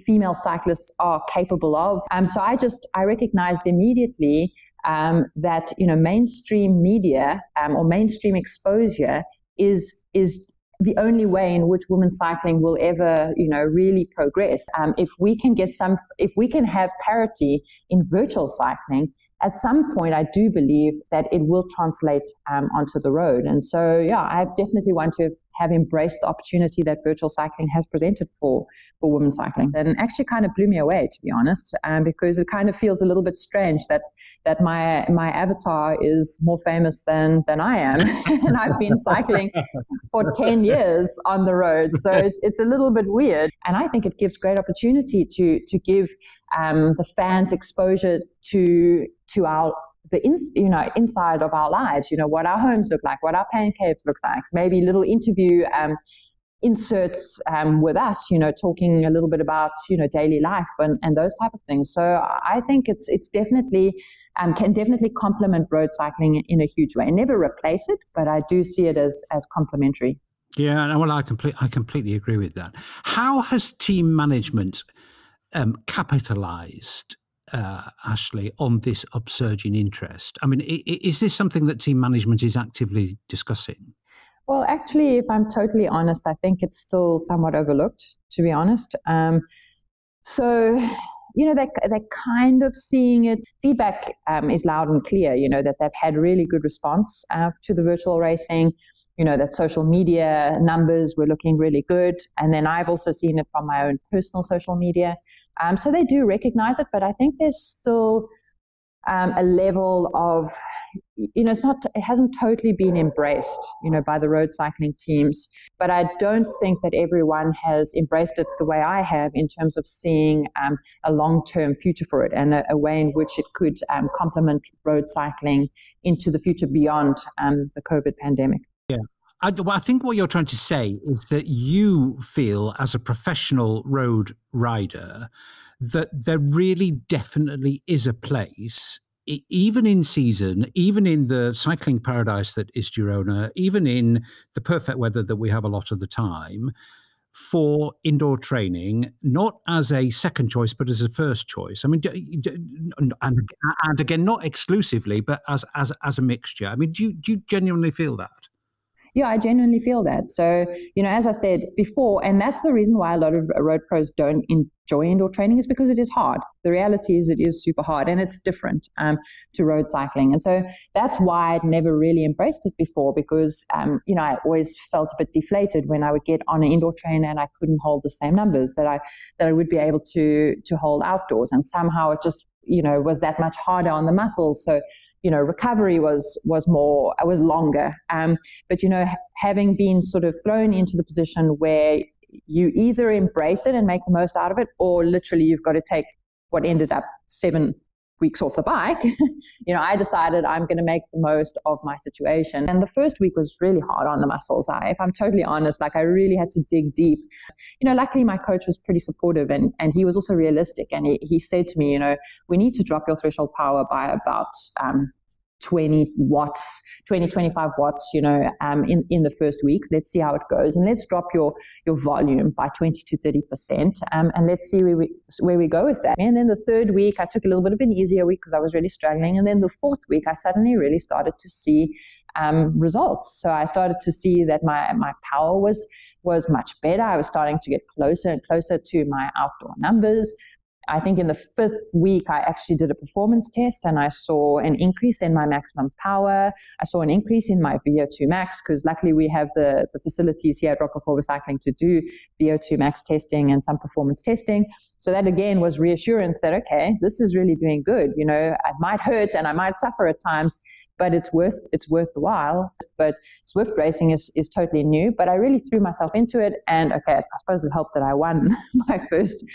female cyclists are capable of. So I recognized immediately that, you know, mainstream media or mainstream exposure is the only way in which women's cycling will ever, you know, really progress. If we can have parity in virtual cycling, at some point, I do believe that it will translate onto the road. And so, yeah, I definitely want to have embraced the opportunity that virtual cycling has presented for women's cycling. And actually kind of blew me away, to be honest, because it kind of feels a little bit strange that my avatar is more famous than I am. And I've been cycling for 10 years on the road. So it's a little bit weird. And I think it gives great opportunity to give the fans exposure to the inside of our lives, you know, what our homes look like, what our pancakes looks like, maybe little interview inserts with us, you know, talking a little bit about, you know, daily life and those type of things. So I think it's definitely can definitely complement road cycling in a huge way. Never replace it, but I do see it as complementary. Yeah, well, I completely agree with that. How has team management capitalized, Ashleigh, on this upsurge in interest? I mean, is this something that team management is actively discussing? Well, actually, if I'm totally honest, I think it's still somewhat overlooked, to be honest. So, you know, they're kind of seeing it. Feedback is loud and clear, you know, that they've had really good response to the virtual racing. You know, that social media numbers were looking really good. And then I've also seen it from my own personal social media. So they do recognize it, but I think there's still a level of, it hasn't totally been embraced, by the road cycling teams, but I don't think that everyone has embraced it the way I have in terms of seeing a long-term future for it and a way in which it could complement road cycling into the future beyond the COVID pandemic. Yeah. I think what you're trying to say is that you feel as a professional road rider that there really definitely is a place, even in season, even in the cycling paradise that is Girona, even in the perfect weather that we have a lot of the time, for indoor training, not as a second choice, but as a first choice. I mean, and again, not exclusively, but as a mixture. I mean, do you genuinely feel that? Yeah, I genuinely feel that. So, as I said before, and that's the reason why a lot of road pros don't enjoy indoor training, is because it is hard. The reality is it is super hard, and it's different to road cycling. And so that's why I'd never really embraced it before, because, I always felt a bit deflated when I would get on an indoor train and I couldn't hold the same numbers that I would be able to hold outdoors. And somehow it just, was that much harder on the muscles. So, recovery was longer. But, having been sort of thrown into the position where you either embrace it and make the most out of it, or literally you've got to take what ended up 7 weeks off the bike, I decided I'm going to make the most of my situation. And the first week was really hard on the muscles. If I'm totally honest, I really had to dig deep. Luckily my coach was pretty supportive, and he was also realistic. And he said to me, we need to drop your threshold power by about 20 watts, 25 watts, in the first weeks. Let's see how it goes. And let's drop your volume by 20 to 30%. And let's see where we go with that. And then the third week, I took a little bit of an easier week because I was really struggling. And then the fourth week, I suddenly really started to see results. So I started to see that my power was much better. I was starting to get closer and closer to my outdoor numbers. I think in the fifth week, I actually did a performance test, and I saw an increase in my maximum power. I saw an increase in my VO2 max, because luckily we have the facilities here at Rock Performance Cycling to do VO2 max testing and some performance testing. So that again was reassurance that, okay, this is really doing good. It might hurt and I might suffer at times, but it's worth the while. But Zwift racing is totally new, but I really threw myself into it. And okay, I suppose it helped that I won my first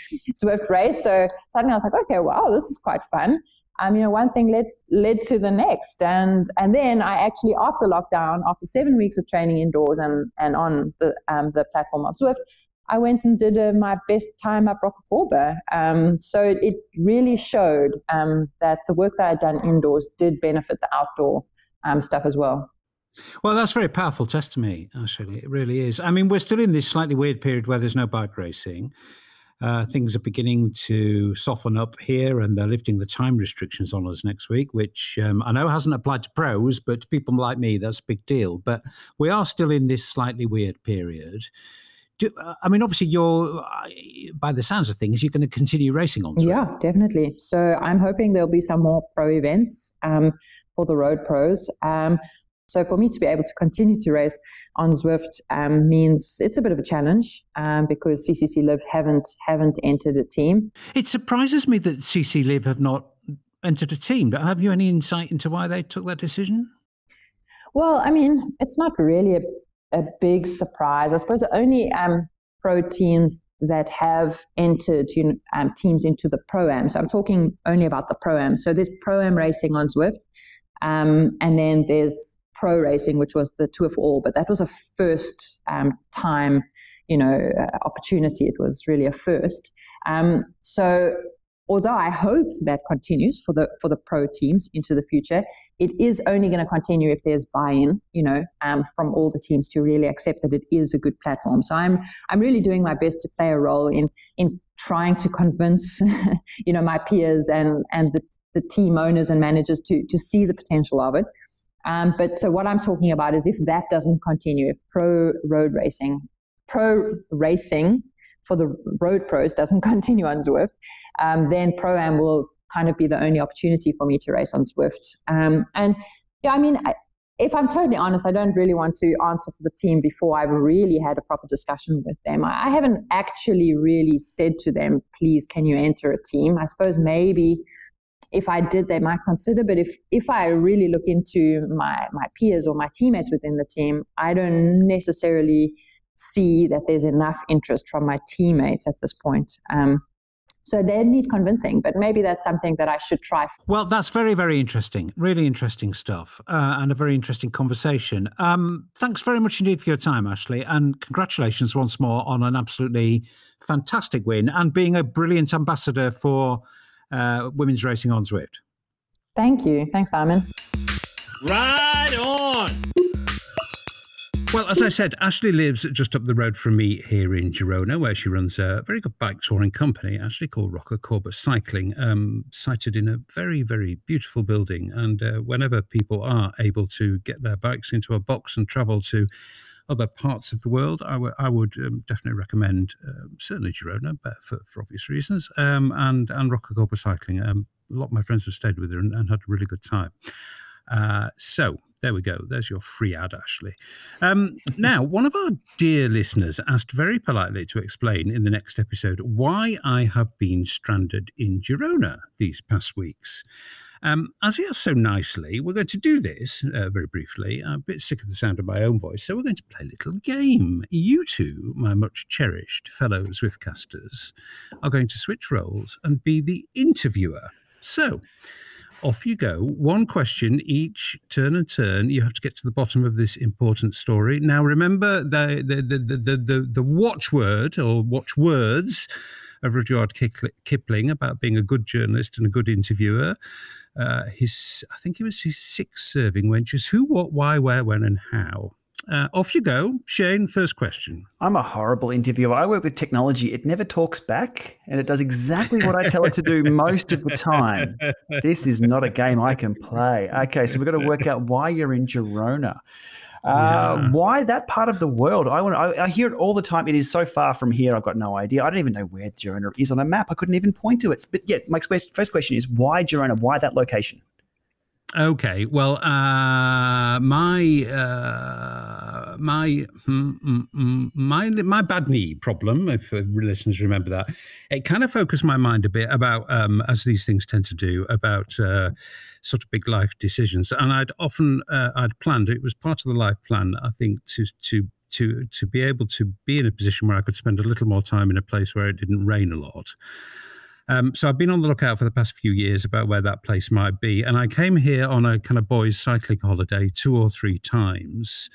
Zwift race. So suddenly I was like, okay, wow, this is quite fun. One thing led to the next. And then I actually, after lockdown, after 7 weeks of training indoors and on the platform of Zwift, I went and did my best time up Rocacorba. So it really showed that the work that I'd done indoors did benefit the outdoor stuff as well. Well, that's very powerful testimony, actually. It really is. I mean, we're still in this slightly weird period where there's no bike racing. Things are beginning to soften up here, and they're lifting the time restrictions on us next week, which I know hasn't applied to pros, but to people like me, that's a big deal. But we are still in this slightly weird period. Obviously, by the sounds of things, you're going to continue racing on Zwift. Yeah, definitely. So I'm hoping there'll be some more pro events for the road pros. So for me to be able to continue to race on Zwift means it's a bit of a challenge because CCC Live haven't entered a team. It surprises me that CC Live have not entered a team. Have you any insight into why they took that decision? Well, it's not really a big surprise. I suppose the only pro teams that have entered teams into the Pro-Am. So I'm talking only about the Pro-Am. So there's Pro-Am racing on Zwift, and then there's Pro racing, which was the Tour for All, but that was a first time, opportunity. It was really a first. So although I hope that continues for the pro teams into the future, it is only going to continue if there's buy-in, from all the teams to really accept that it is a good platform. So I'm really doing my best to play a role in trying to convince, my peers and the team owners and managers to see the potential of it. But so what I'm talking about is if that doesn't continue, if pro racing for the road pros doesn't continue on Zwift, then Pro-Am will kind of be the only opportunity for me to race on Zwift. If I'm totally honest, I don't really want to answer for the team before I've really had a proper discussion with them. I haven't actually really said to them, please, can you enter a team? I suppose maybe if I did, they might consider. But if I really look into my peers or my teammates within the team, I don't necessarily see that there's enough interest from my teammates at this point. So they need convincing, but maybe that's something that I should try. Well, that's very, very interesting. Really interesting stuff, and a very interesting conversation. Thanks very much indeed for your time, Ashley, and congratulations once more on an absolutely fantastic win and being a brilliant ambassador for women's racing on Zwift. Thank you. Thanks, Simon. Right on. Well, as I said, Ashley lives just up the road from me here in Girona, where she runs a very good bike touring company, actually called Roca Corba Cycling, sited in a very, very beautiful building. And whenever people are able to get their bikes into a box and travel to other parts of the world, I would definitely recommend certainly Girona, but for obvious reasons, and Roca Corba Cycling. A lot of my friends have stayed with her and had a really good time. So there we go. There's your free ad, Ashley. Now, one of our dear listeners asked very politely to explain in the next episode why I have been stranded in Girona these past weeks. As he asked so nicely, we're going to do this very briefly. I'm a bit sick of the sound of my own voice, so we're going to play a little game. You two, my much cherished fellow Zwiftcasters, are going to switch roles and be the interviewer. So off you go. One question each, turn and turn. You have to get to the bottom of this important story. Now, remember the watchword or watchwords of Rudyard Kipling about being a good journalist and a good interviewer. I think it was his 6 serving wenches. Who, what, why, where, when, and how. Off you go. Shane, first question. I'm a horrible interviewer. I work with technology. It never talks back, and it does exactly what I tell it to do most of the time. This is not a game I can play. Okay, so we've got to work out why you're in Girona. Why that part of the world? I hear it all the time. It is so far from here. I've got no idea. I don't even know where Girona is on a map. I couldn't even point to it. But yeah, my first question is why Girona? Why that location? Okay, well, my bad knee problem, if listeners remember that, it kind of focused my mind a bit about, as these things tend to do, about sort of big life decisions. And I'd planned, it was part of the life plan, I think, to be able to be in a position where I could spend a little more time in a place where it didn't rain a lot. So I've been on the lookout for the past few years about where that place might be. And I came here on a kind of boys cycling holiday 2 or 3 times.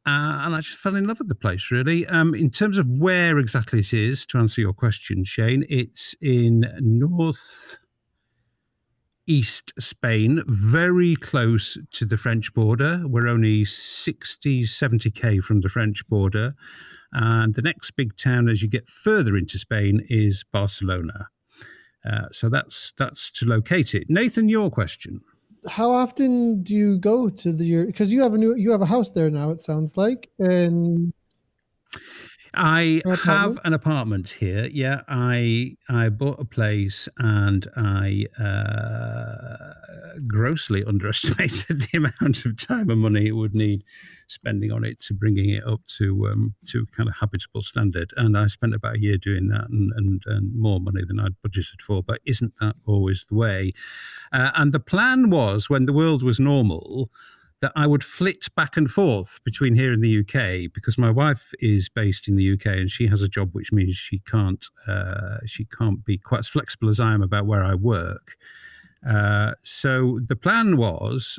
And I just fell in love with the place, really. In terms of where exactly it is, to answer your question, Shane, it's in northeast Spain, very close to the French border. We're only 60, 70k from the French border. And the next big town as you get further into Spain is Barcelona. So that's to locate it. Nathan, your question. How often do you go to because you have a house there now, it sounds like, and I have an apartment here. Yeah, I bought a place and I grossly underestimated the amount of time and money it would need spending on it to bringing it up to kind of habitable standard. And I spent about a year doing that and more money than I'd budgeted for. But isn't that always the way? And the plan was, when the world was normal, that I would flit back and forth between here and the UK, because my wife is based in the UK and she has a job which means she can't be quite as flexible as I am about where I work. So the plan was,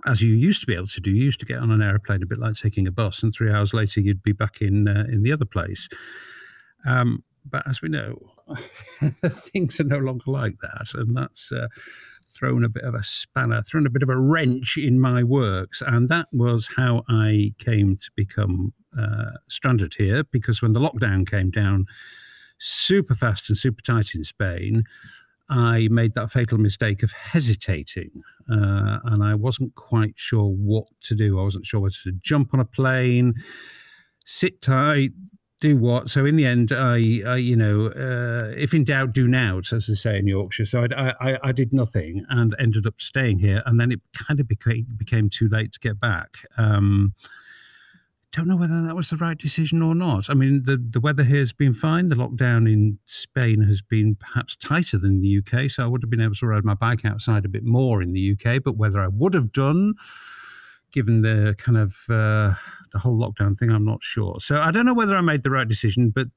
as you used to be able to do, you used to get on an airplane a bit like taking a bus, and 3 hours later you'd be back in the other place. But as we know, things are no longer like that, and that's thrown a bit of a spanner, thrown a bit of a wrench in my works. And that was how I came to become stranded here, because when the lockdown came down super fast and super tight in Spain, I made that fatal mistake of hesitating. And I wasn't quite sure what to do. I wasn't sure whether to jump on a plane, sit tight, do what. So in the end, I if in doubt, do nout, as they say in Yorkshire. So I did nothing and ended up staying here. And then it kind of became too late to get back. don't know whether that was the right decision or not. I mean, the weather here has been fine. The lockdown in Spain has been perhaps tighter than the UK, so I would have been able to ride my bike outside a bit more in the UK. But whether I would have done, given the kind of the whole lockdown thing, I'm not sure. So I don't know whether I made the right decision, but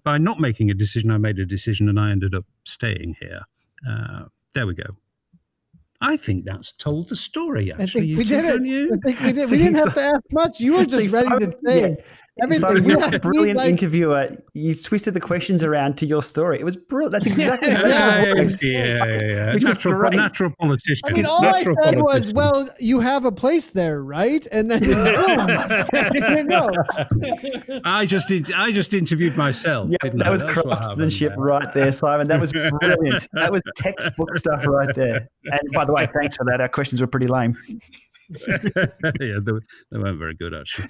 by not making a decision, I made a decision and I ended up staying here. There we go. I think that's told the story, actually. I think we did it. I think we did. We didn't have to ask much. You were just ready to say everything. So you're a brilliant interviewer. You twisted the questions around to your story. It was brilliant. That's exactly how it was. Yeah. Which was great. Natural politician. I mean, all I said was, well, you have a place there, right? And then I just interviewed myself. Yeah, that was craftsmanship right there, Simon. That was brilliant. That was textbook stuff right there. And by the way, thanks for that. Our questions were pretty lame. Yeah, they weren't very good, actually.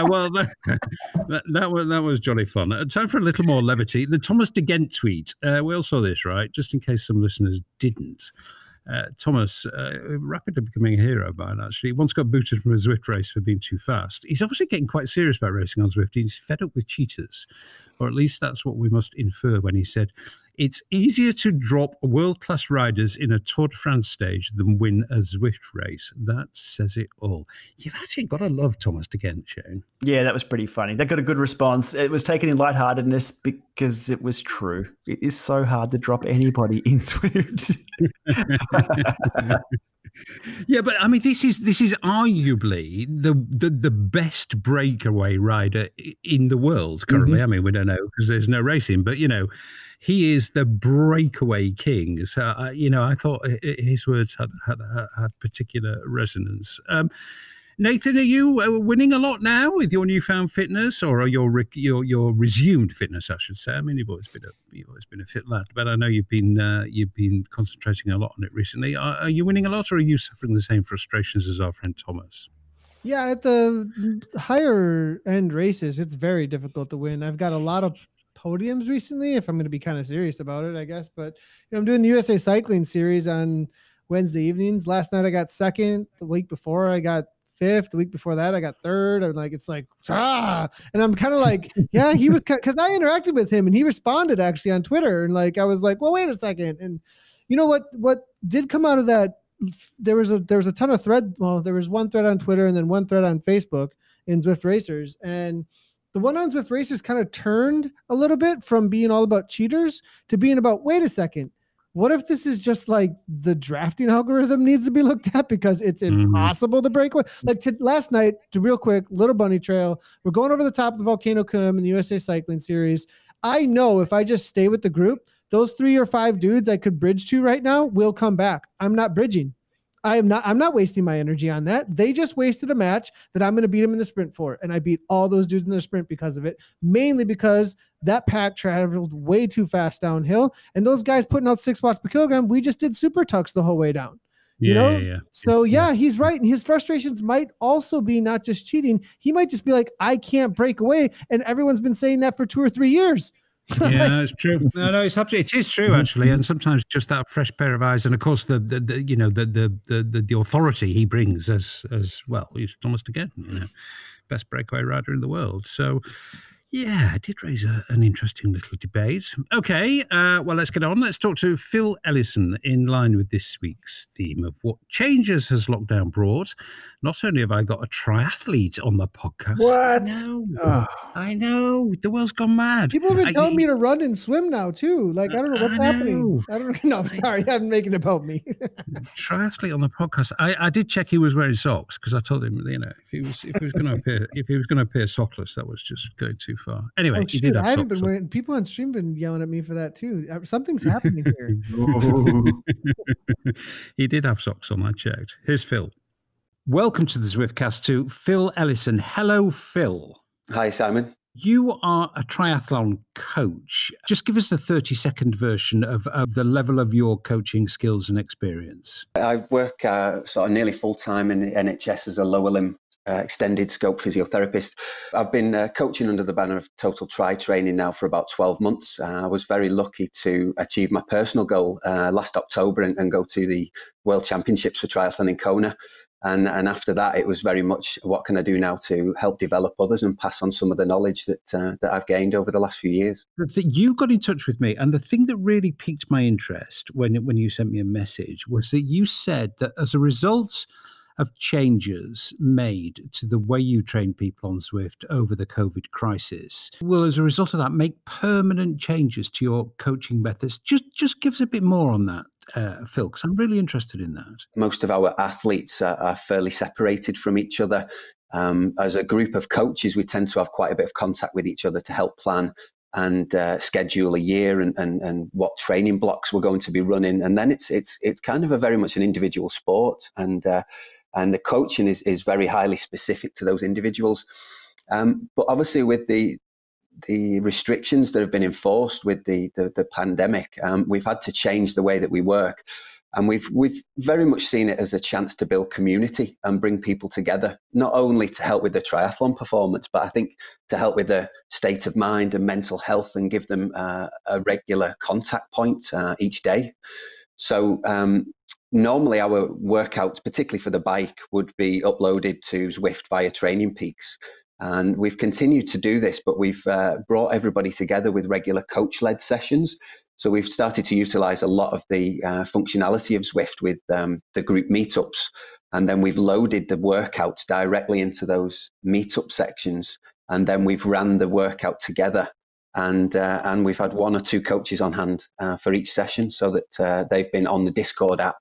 Well, that was jolly fun. Time for a little more levity. The Thomas de Gent tweet. We all saw this, right? Just in case some listeners didn't. Thomas, rapidly becoming a hero of mine, actually. Once got booted from a Zwift race for being too fast. He's obviously getting quite serious about racing on Zwift. He's fed up with cheaters, or at least that's what we must infer when he said, it's easier to drop world-class riders in a Tour de France stage than win a Zwift race. That says it all. You've actually got to love Thomas de Gent, Shane. Yeah, that was pretty funny. They got a good response. It was taken in lightheartedness because it was true. It is so hard to drop anybody in Zwift. Yeah, but I mean, this is arguably the best breakaway rider in the world currently. Mm-hmm. I mean, we don't know because there's no racing, but he is the breakaway king. So I thought his words had particular resonance. Nathan, are you winning a lot now with your newfound fitness, or your resumed fitness, I should say? I mean, you've always been a fit lad, but I know you've been concentrating a lot on it recently. Are you winning a lot, or are you suffering the same frustrations as our friend Thomas? Yeah, at the higher end races, it's very difficult to win. I've got a lot of podiums recently, if I'm going to be kind of serious about it, I guess. But I'm doing the USA Cycling Series on Wednesday evenings. Last night I got second. The week before I got fifth. The week before that I got third. And and I'm kind of like, yeah, he was, because I interacted with him and he responded actually on Twitter, and I was like, well, wait a second. And you know what did come out of that? There was a ton of thread. Well, there was one thread on Twitter and then one thread on Facebook in Zwift Racers, and the one on Zwift Racers kind of turned a little bit from being all about cheaters to being about, wait a second, what if this is just like the drafting algorithm needs to be looked at because it's impossible to break away? Last night, real quick, Little Bunny Trail, we're going over the top of the Volcano Cum in the USA Cycling Series. I know if I just stay with the group, those 3 or 5 dudes I could bridge to right now will come back. I'm not bridging. I'm not wasting my energy on that. They just wasted a match that I'm going to beat them in the sprint for. And I beat all those dudes in the sprint because of it, mainly because that pack traveled way too fast downhill. And those guys putting out 6 watts per kilogram, we just did super tucks the whole way down. Yeah. So yeah, he's right. And his frustrations might also be not just cheating. He might just be like, I can't break away. And everyone's been saying that for 2 or 3 years. Yeah, it's true. No, it's absolutely, it is true actually, and sometimes just that fresh pair of eyes, and of course the authority he brings as well. He's Thomas de Gent, best breakaway rider in the world. So yeah, it did raise an interesting little debate. Okay, well, let's get on. Let's talk to Phil Ellison in line with this week's theme of what changes has lockdown brought. Not only have I got a triathlete on the podcast. What? I know. The world's gone mad. People have been telling me to run and swim now, too. I don't know what's happening. I don't know. Sorry, I'm making it about me. Triathlete on the podcast. I did check he was wearing socks because I told him, if he was going to appear sockless, that was just going too far. Anyway, he did have I haven't socks been wearing. People on stream been yelling at me for that too. Something's happening here. He did have socks on. I checked. Here's Phil. Welcome to the Zwiftcast to Phil Ellison. Hello, Phil. Hi, Simon. You are a triathlon coach. Just give us the 30-second version of the level of your coaching skills and experience. I work sort of nearly full-time in the NHS as a lower limb extended scope physiotherapist. I've been coaching under the banner of Total Tri Training now for about 12 months. I was very lucky to achieve my personal goal last October and go to the World Championships for Triathlon in Kona. And after that, it was very much, what can I do now to help develop others and pass on some of the knowledge that I've gained over the last few years. You got in touch with me, and the thing that really piqued my interest when you sent me a message was that you said that as a result of changes made to the way you train people on Zwift over the COVID crisis, will, as a result of that, make permanent changes to your coaching methods. Just give us a bit more on that, Phil, because I'm really interested in that. Most of our athletes are fairly separated from each other. As a group of coaches, we tend to have quite a bit of contact with each other to help plan and schedule a year and what training blocks we're going to be running. And then it's kind of a very much an individual sport, and the coaching is very highly specific to those individuals. But obviously with the restrictions that have been enforced with the pandemic, we've had to change the way that we work. And we've very much seen it as a chance to build community and bring people together, not only to help with the triathlon performance, but I think to help with their state of mind and mental health and give them a regular contact point each day. So normally our workouts, particularly for the bike, would be uploaded to Zwift via Training Peaks. And we've continued to do this, but we've brought everybody together with regular coach-led sessions. So we've started to utilize a lot of the functionality of Zwift with the group meetups. And then we've loaded the workouts directly into those meetup sections. And then we've ran the workout together. And we've had one or two coaches on hand for each session, so that they've been on the Discord app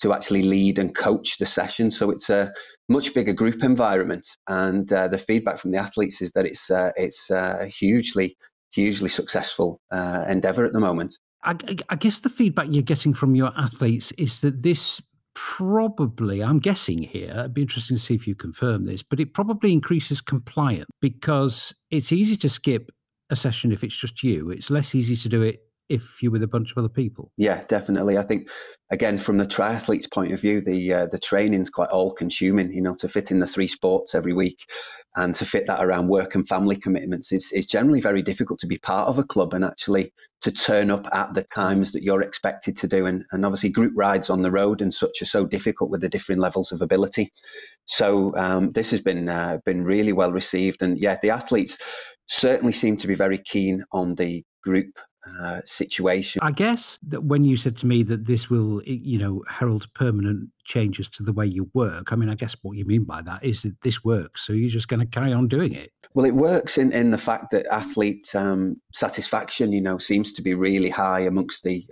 to actually lead and coach the session. So it's a much bigger group environment. And the feedback from the athletes is that it's a hugely successful endeavor at the moment. I guess the feedback you're getting from your athletes is that this probably, I'm guessing here, it'd be interesting to see if you confirm this, but it probably increases compliance, because it's easy to skip a session if it's just you. It's less easy to do it if you're with a bunch of other people. Yeah, definitely. I think, again, from the triathlete's point of view, the training's quite all-consuming. To fit in the 3 sports every week and to fit that around work and family commitments, it's generally very difficult to be part of a club and actually to turn up at the times that you're expected to do. And obviously group rides on the road and such are so difficult with the different levels of ability. So this has been really well received. And yeah, the athletes certainly seem to be very keen on the group situation. I guess that when you said to me that this will, herald permanent changes to the way you work, I mean, I guess what you mean by that is that this works, so you're just going to carry on doing it. Well, it works in the fact that athlete satisfaction, seems to be really high amongst the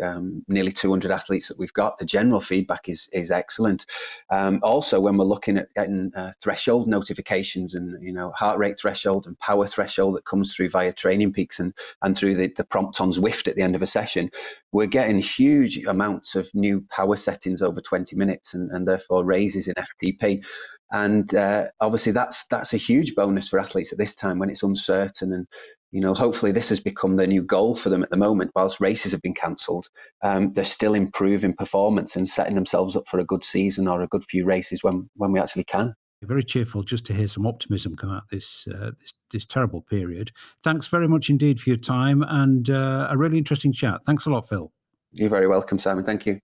nearly 200 athletes that we've got. The general feedback is excellent. Also, when we're looking at getting threshold notifications and, heart rate threshold and power threshold that comes through via Training Peaks and through the prompt on Zwift at the end of a session, we're getting huge amounts of new power settings over 20 minutes and therefore raises in FTP. And obviously that's a huge bonus for athletes at this time when it's uncertain. And, hopefully this has become the new goal for them at the moment. Whilst races have been cancelled, they're still improving performance and setting themselves up for a good season or a good few races when we actually can. Very cheerful just to hear some optimism come out this terrible period. Thanks very much indeed for your time and a really interesting chat. Thanks a lot, Phil. You're very welcome, Simon. Thank you.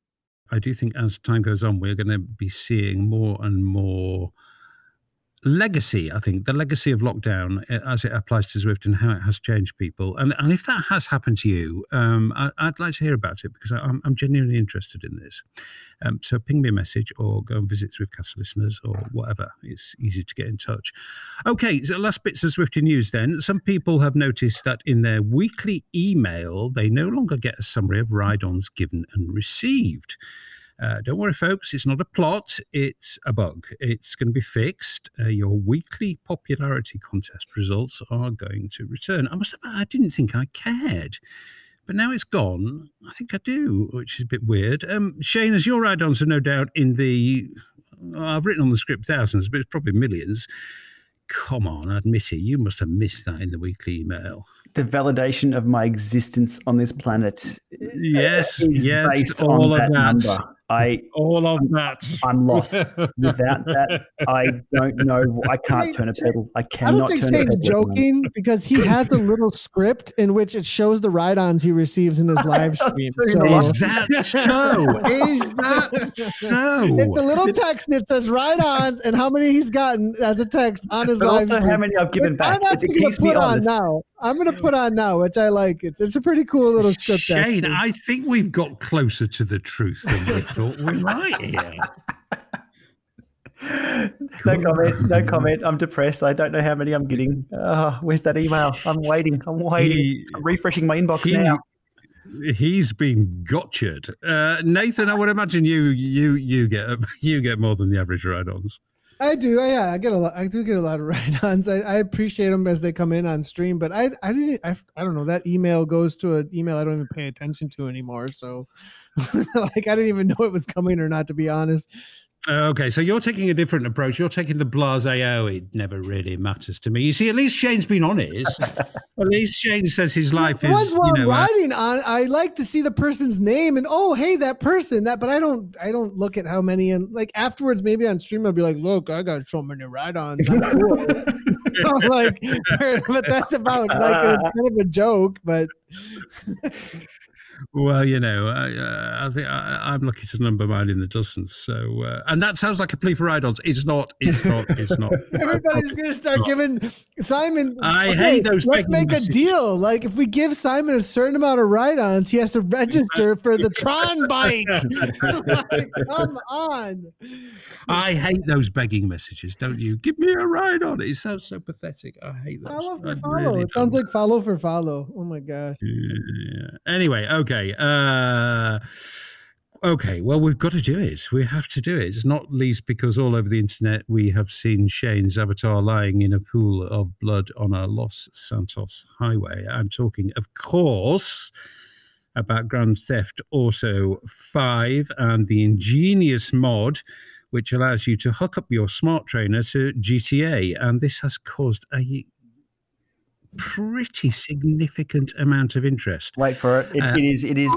I do think as time goes on, we're going to be seeing more and more legacy, I think, the legacy of lockdown as it applies to Zwift and how it has changed people. And if that has happened to you, I'd like to hear about it because I'm genuinely interested in this. So ping me a message or go and visit Zwiftcast listeners or whatever. It's easy to get in touch. Okay, so last bits of Zwifty news then. Some people have noticed that in their weekly email, they no longer get a summary of ride-ons given and received. Don't worry, folks, it's not a plot, it's a bug. It's going to be fixed. Your weekly popularity contest results are going to return. I must admit, I didn't think I cared, but now it's gone. I think I do, which is a bit weird. Shane, as your ride-ons are no doubt in the, I've written on the script thousands, but it's probably millions. Come on, admit it. You must have missed that in the weekly email. The validation of my existence on this planet. Yes, based all on of that number. All of that. I'm lost. Without that, I don't know. I can't turn a pedal. I I cannot don't think turn a Shane's pedal. joking because he has a little script in which it shows the ride-ons he receives in his live stream. So Is that so? Is that so? it's a little text that says ride-ons and how many he's gotten as a text on his But live also stream. how many I've given Which back. I'm actually It going keeps to me put on honest. now. I'm going to put on now, which I like. It's a pretty cool little script. Shane, actually. I think we've got closer to the truth than we thought we might here. No comment. No comment. I'm depressed. I don't know how many I'm getting. Where's that email? I'm waiting. I'm refreshing my inbox now. He's been gotcha'd. Nathan, I would imagine you get more than the average ride-ons. I do. Yeah, I do get a lot of write-ons. I appreciate them as they come in on stream, but I don't know. That email goes to an email I don't even pay attention to anymore. So, like, I didn't even know it was coming or not, to be honest. Okay, so you're taking a different approach. You're taking the blasé, it never really matters to me. You see, at least Shane's been honest. At least Shane says his life The is, ones while I'm riding on, I like to see the person's name and hey, that person. But I don't look at how many, and like afterwards, maybe on stream I'll be like, look, I got so many ride-ons. I'm cool. Like, but that's about like it's kind of a joke, but. Well, I think I'm lucky to number mine in the dozens. So, and that sounds like a plea for ride-ons. It's not. Everybody's going to start giving Simon. I hate those. Let's make a deal. Like, if we give Simon a certain amount of ride-ons, he has to register for the Tron bike. Like, come on. I hate those begging messages. Don't you? Give me a ride-on. It sounds so pathetic. I hate those. Follow for follow. Really it sounds like follow for follow. Oh my gosh. Yeah. Anyway, okay. Okay, well, we've got to do it. We have to do it. It's not least because all over the internet we have seen Shane's avatar lying in a pool of blood on a Los Santos highway. I'm talking, of course, about Grand Theft Auto 5 and the ingenious mod which allows you to hook up your smart trainer to GTA. And this has caused a pretty significant amount of interest. Wait for it. It is.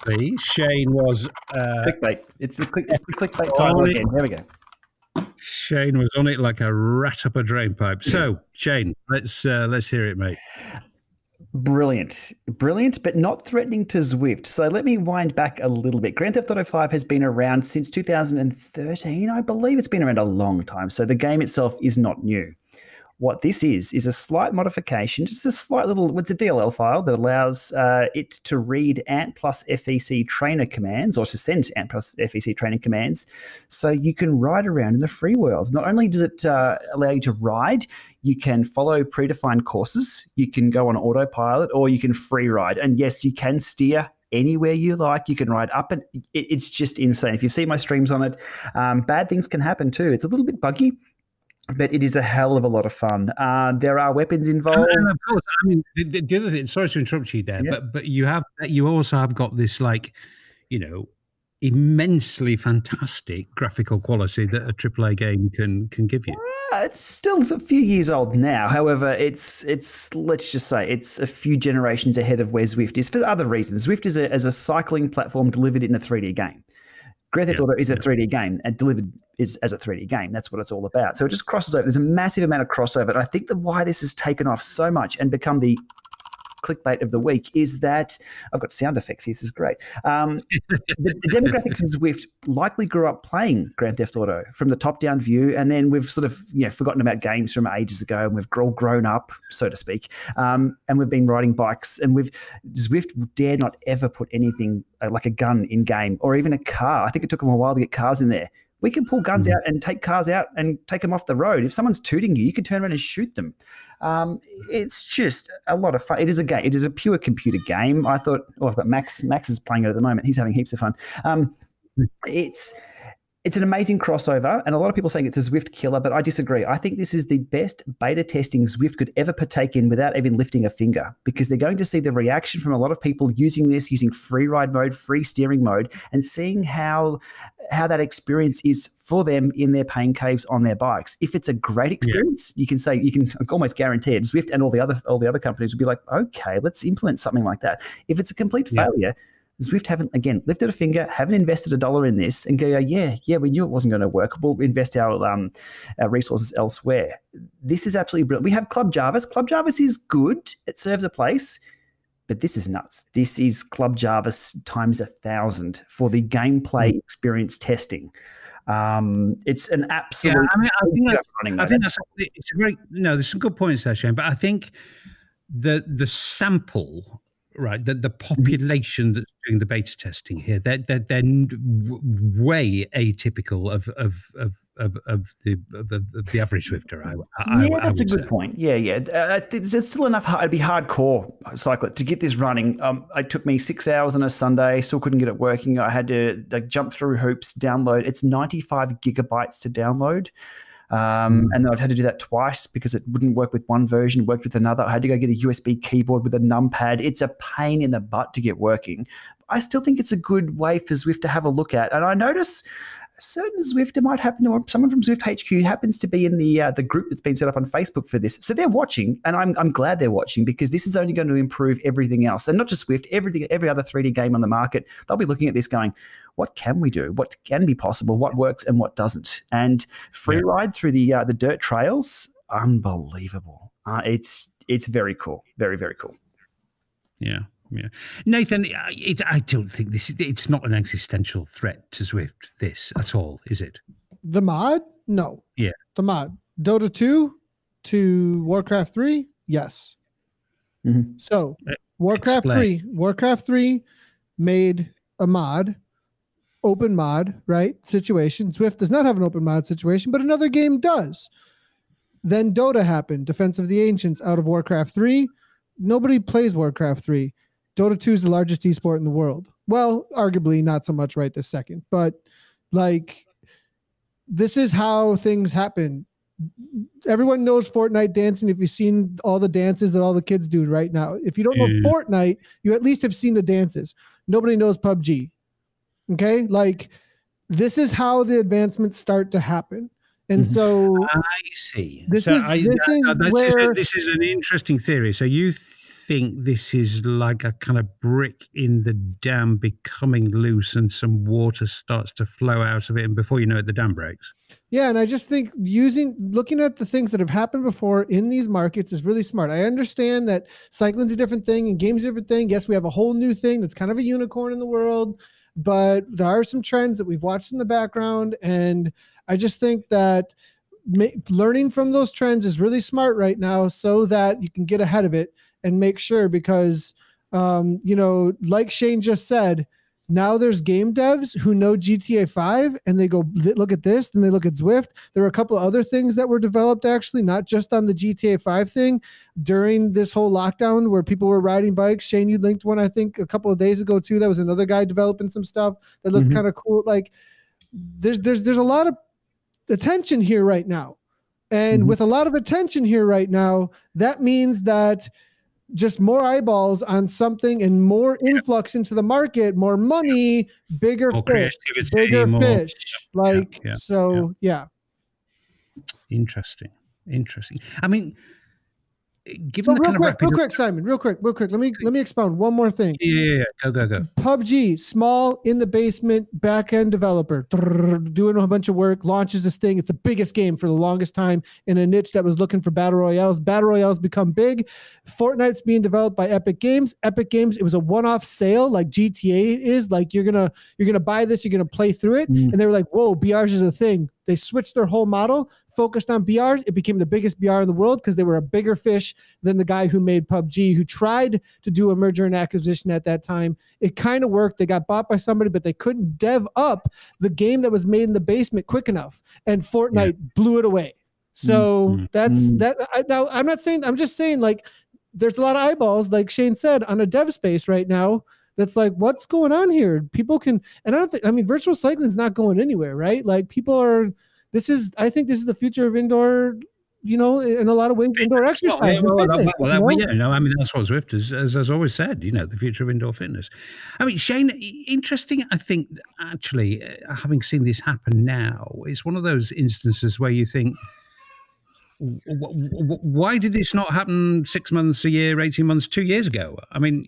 Obviously, Shane was clickbait. It's the clickbait title again. There we go. Shane was on it like a rat up a drain pipe. So, Shane, let's hear it, mate. Brilliant, but not threatening to Zwift. So let me wind back a little bit. Grand Theft Auto 5 has been around since 2013. I believe it's been around a long time. So the game itself is not new. What this is a slight modification, just a slight little, it's a DLL file that allows it to read ANT plus FEC trainer commands or to send ANT plus FEC training commands so you can ride around in the free world. Not only does it allow you to ride, you can follow predefined courses, you can go on autopilot, or you can free ride. And yes, you can steer anywhere you like. You can ride up and it's just insane. If you see my streams on it, bad things can happen too. It's a little bit buggy, but it is a hell of a lot of fun. There are weapons involved. And of course, I mean, the other thing, sorry to interrupt you there, but you also have got this, like, immensely fantastic graphical quality that a AAA game can give you. It's still a few years old now. However, it's let's just say it's a few generations ahead of where Zwift is for other reasons. Zwift is a cycling platform delivered in a 3D game. Grand Theft Auto is a 3D game and delivered is as a 3D game. That's what it's all about. So it just crosses over. There's a massive amount of crossover. And I think that why this has taken off so much and become the clickbait of the week is that I've got sound effects here. This is great. The demographics of Zwift likely grew up playing Grand Theft Auto from the top-down view, and then we've sort of forgotten about games from ages ago, and we've all grown up, so to speak, and we've been riding bikes, and Zwift dare not ever put anything like a gun in game or even a car. I think it took them a while to get cars in there. We can pull guns out and take cars out and take them off the road. If someone's tooting you, you can turn around and shoot them. It's just a lot of fun. It is a game. It is a pure computer game. I thought, I've got Max. Max is playing it at the moment. He's having heaps of fun. It's an amazing crossover, and a lot of people saying it's a Zwift killer, but I disagree. I think this is the best beta testing Zwift could ever partake in without even lifting a finger, because they're going to see the reaction from a lot of people using this, using free ride mode, free steering mode, and seeing how that experience is for them in their pain caves on their bikes. If it's a great experience, you can almost guarantee it. Zwift and all the other companies would be like, okay, let's implement something like that. If it's a complete failure, Zwift haven't, again, lifted a finger, haven't invested $1 in this and go, yeah, we knew it wasn't going to work. We'll invest our resources elsewhere. This is absolutely brilliant. We have Club Jarvis. Club Jarvis is good. It serves a place. But this is nuts. This is Club Jarvis times 1,000 for the gameplay experience testing. It's an absolute. Yeah, I think that's it's a great. No, there's some good points there, Shane. But I think the sample, right, the population that's doing the beta testing here, they're way atypical of the average Swifter. That's a good point. It's still enough. It'd be hardcore cyclist to get this running. It took me 6 hours on a Sunday. Still couldn't get it working. I had to jump through hoops, download. It's 95 gigabytes to download. And then I've had to do that twice because it wouldn't work with one version, it worked with another. I had to go get a USB keyboard with a numpad. It's a pain in the butt to get working. I still think it's a good way for Zwift to have a look at. And I notice a certain Zwifter might happen to, or someone from Zwift HQ happens to be in the group that's been set up on Facebook for this. So they're watching, and I'm glad they're watching because this is only going to improve everything else. And not just Zwift, every other 3D game on the market, they'll be looking at this going, what can we do? What can be possible? What works and what doesn't? And free ride through the dirt trails, unbelievable. It's very cool. Very, very cool. Yeah. Yeah, Nathan, I don't think it's not an existential threat to Zwift, this at all, is it? The mod? No. Yeah. The mod. Dota 2 to Warcraft 3? Yes. Mm-hmm. So Warcraft 3 made a mod, open mod, right? Situation. Zwift does not have an open mod situation, but another game does. Then Dota happened, Defense of the Ancients out of Warcraft 3. Nobody plays Warcraft 3. Dota 2 is the largest esport in the world. Well, arguably not so much right this second, but this is how things happen. Everyone knows Fortnite dancing. If you've seen all the dances that all the kids do right now, if you don't know Fortnite, you at least have seen the dances. Nobody knows PUBG. Okay. This is how the advancements start to happen. And so I see. This is an interesting theory. So you think this is like a kind of brick in the dam becoming loose and some water starts to flow out of it, and before you know it, the dam breaks? Yeah, and I just think looking at the things that have happened before in these markets is really smart. I understand that cycling's a different thing and game's a different thing. Yes, we have a whole new thing that's kind of a unicorn in the world, but there are some trends that we've watched in the background, and I just think that learning from those trends is really smart right now so that you can get ahead of it and make sure, because, like Shane just said, now there's game devs who know GTA 5 and they go, look at this, and they look at Zwift. There were a couple of other things that were developed, actually, not just on the GTA 5 thing during this whole lockdown where people were riding bikes. Shane, you linked one, I think, a couple of days ago too. That was another guy developing some stuff that looked kind of cool. There's a lot of attention here right now. And with a lot of attention here right now, that means that just more eyeballs on something and more influx into the market, more money, bigger fish. Interesting. I mean, given real quick, Simon, real quick. Let me expound one more thing. Yeah. Go. PUBG, small in the basement, back end developer, doing a bunch of work, launches this thing. It's the biggest game for the longest time in a niche that was looking for battle royales. Battle royales become big. Fortnite's being developed by Epic Games. Epic Games, it was a one-off sale like GTA is. Like you're gonna buy this, you're gonna play through it, and they were like, "Whoa, BRs is a thing." They switched their whole model, focused on BRs. It became the biggest BR in the world because they were a bigger fish than the guy who made PUBG, who tried to do a merger and acquisition at that time. It kind of worked. They got bought by somebody, but they couldn't dev up the game that was made in the basement quick enough. And Fortnite blew it away. So that's that. Now, I'm not saying, I'm just saying, there's a lot of eyeballs, like Shane said, on a dev space right now. That's like, what's going on here? People can, and virtual cycling is not going anywhere, right? I think this is the future of indoor, in a lot of ways, indoor exercise. That's what Zwift has always said, the future of indoor fitness. I mean, Shane, interesting, I think, actually, having seen this happen now, it's one of those instances where you think, why did this not happen 6 months, a year, 18 months, 2 years ago? I mean,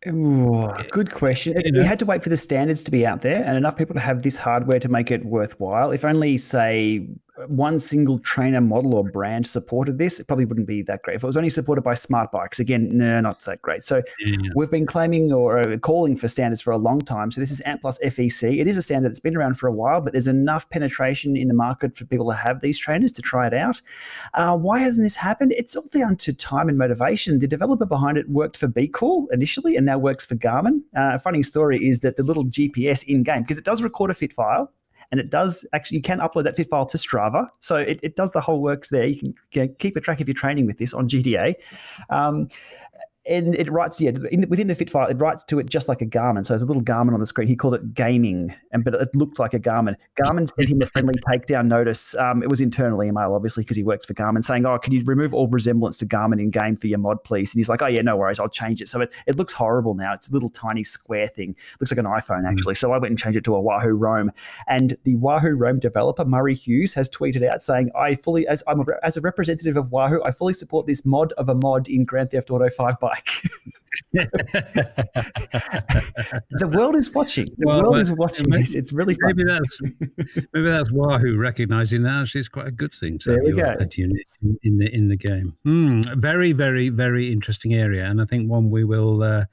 Ooh, good question. You know? We had to wait for the standards to be out there and enough people to have this hardware to make it worthwhile. If only, say, one single trainer model or brand supported this, it probably wouldn't be that great. If it was only supported by smart bikes, again, no, not that great. So we've been claiming or calling for standards for a long time. So this is ANT Plus FEC. It is a standard that's been around for a while, but there's enough penetration in the market for people to have these trainers to try it out. Why hasn't this happened? It's all down to time and motivation. The developer behind it worked for BeCool initially and now works for Garmin. A funny story is that the little GPS in-game, because it does record a fit file, and it does actually, you can upload that fit file to Strava. So it does the whole works there. You can keep a track of your training with this on GTA. And it writes, within the fit file, it writes to it just like a Garmin. So there's a little Garmin on the screen. He called it gaming, but it looked like a Garmin. Garmin sent him a friendly takedown notice. It was internal email, obviously, because he works for Garmin, saying, can you remove all resemblance to Garmin in game for your mod, please? And he's like, oh, yeah, no worries. I'll change it. So it looks horrible now. It's a little tiny square thing. It looks like an iPhone, actually. So I went and changed it to a Wahoo Roam. And the Wahoo Roam developer, Murray Hughes, has tweeted out saying, as a representative of Wahoo, I fully support this mod of a mod in Grand Theft Auto 5 bike. The world is watching. The world is watching this. It's really fun. Maybe that's Wahoo recognizing that actually it's quite a good thing to have your head unit in the game. Very, very, very interesting area, and I think one we will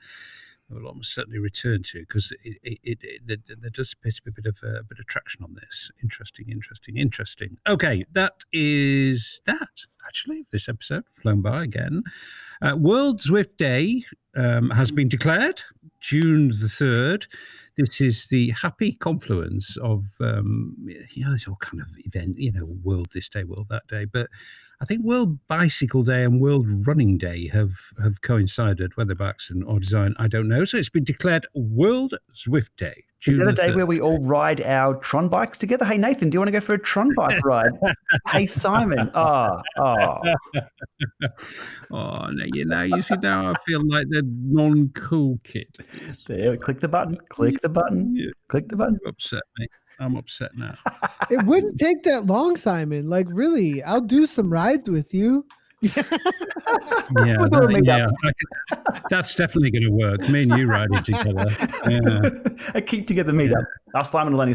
almost certainly return to because there does appear to be a bit of traction on this. Interesting. Okay, that is that. Actually, this episode flown by again. World Zwift Day has been declared June the 3rd. This is the happy confluence of there's all kind of event, World this day, World that day, but I think World Bicycle Day and World Running Day have coincided, whether by accident or design, I don't know. So it's been declared World Zwift Day. Is that a day where we all ride our Tron bikes together? Hey, Nathan, do you want to go for a Tron bike ride? Hey, Simon. Oh, no, you see, now I feel like the non-cool kid. There, click the button. Yeah. Click the button. I'm upset now. It wouldn't take that long, Simon. Like, really, I'll do some rides with you. That's definitely going to work. Me and you ride each other. Yeah. A keep together meetup. I'll Simon Lenny.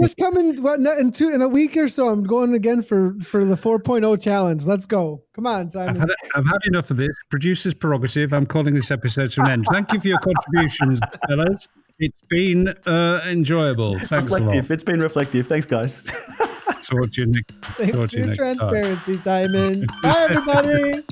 Just coming in a week or so. I'm going again for the 4.0 challenge. Let's go. Come on, Simon. I've had enough of this. Producer's prerogative. I'm calling this episode to an end. Thank you for your contributions, fellas. It's been enjoyable. Thanks a lot. It's been reflective. Thanks, guys. Talk to you next. Thanks for your transparency, Simon. Bye, everybody.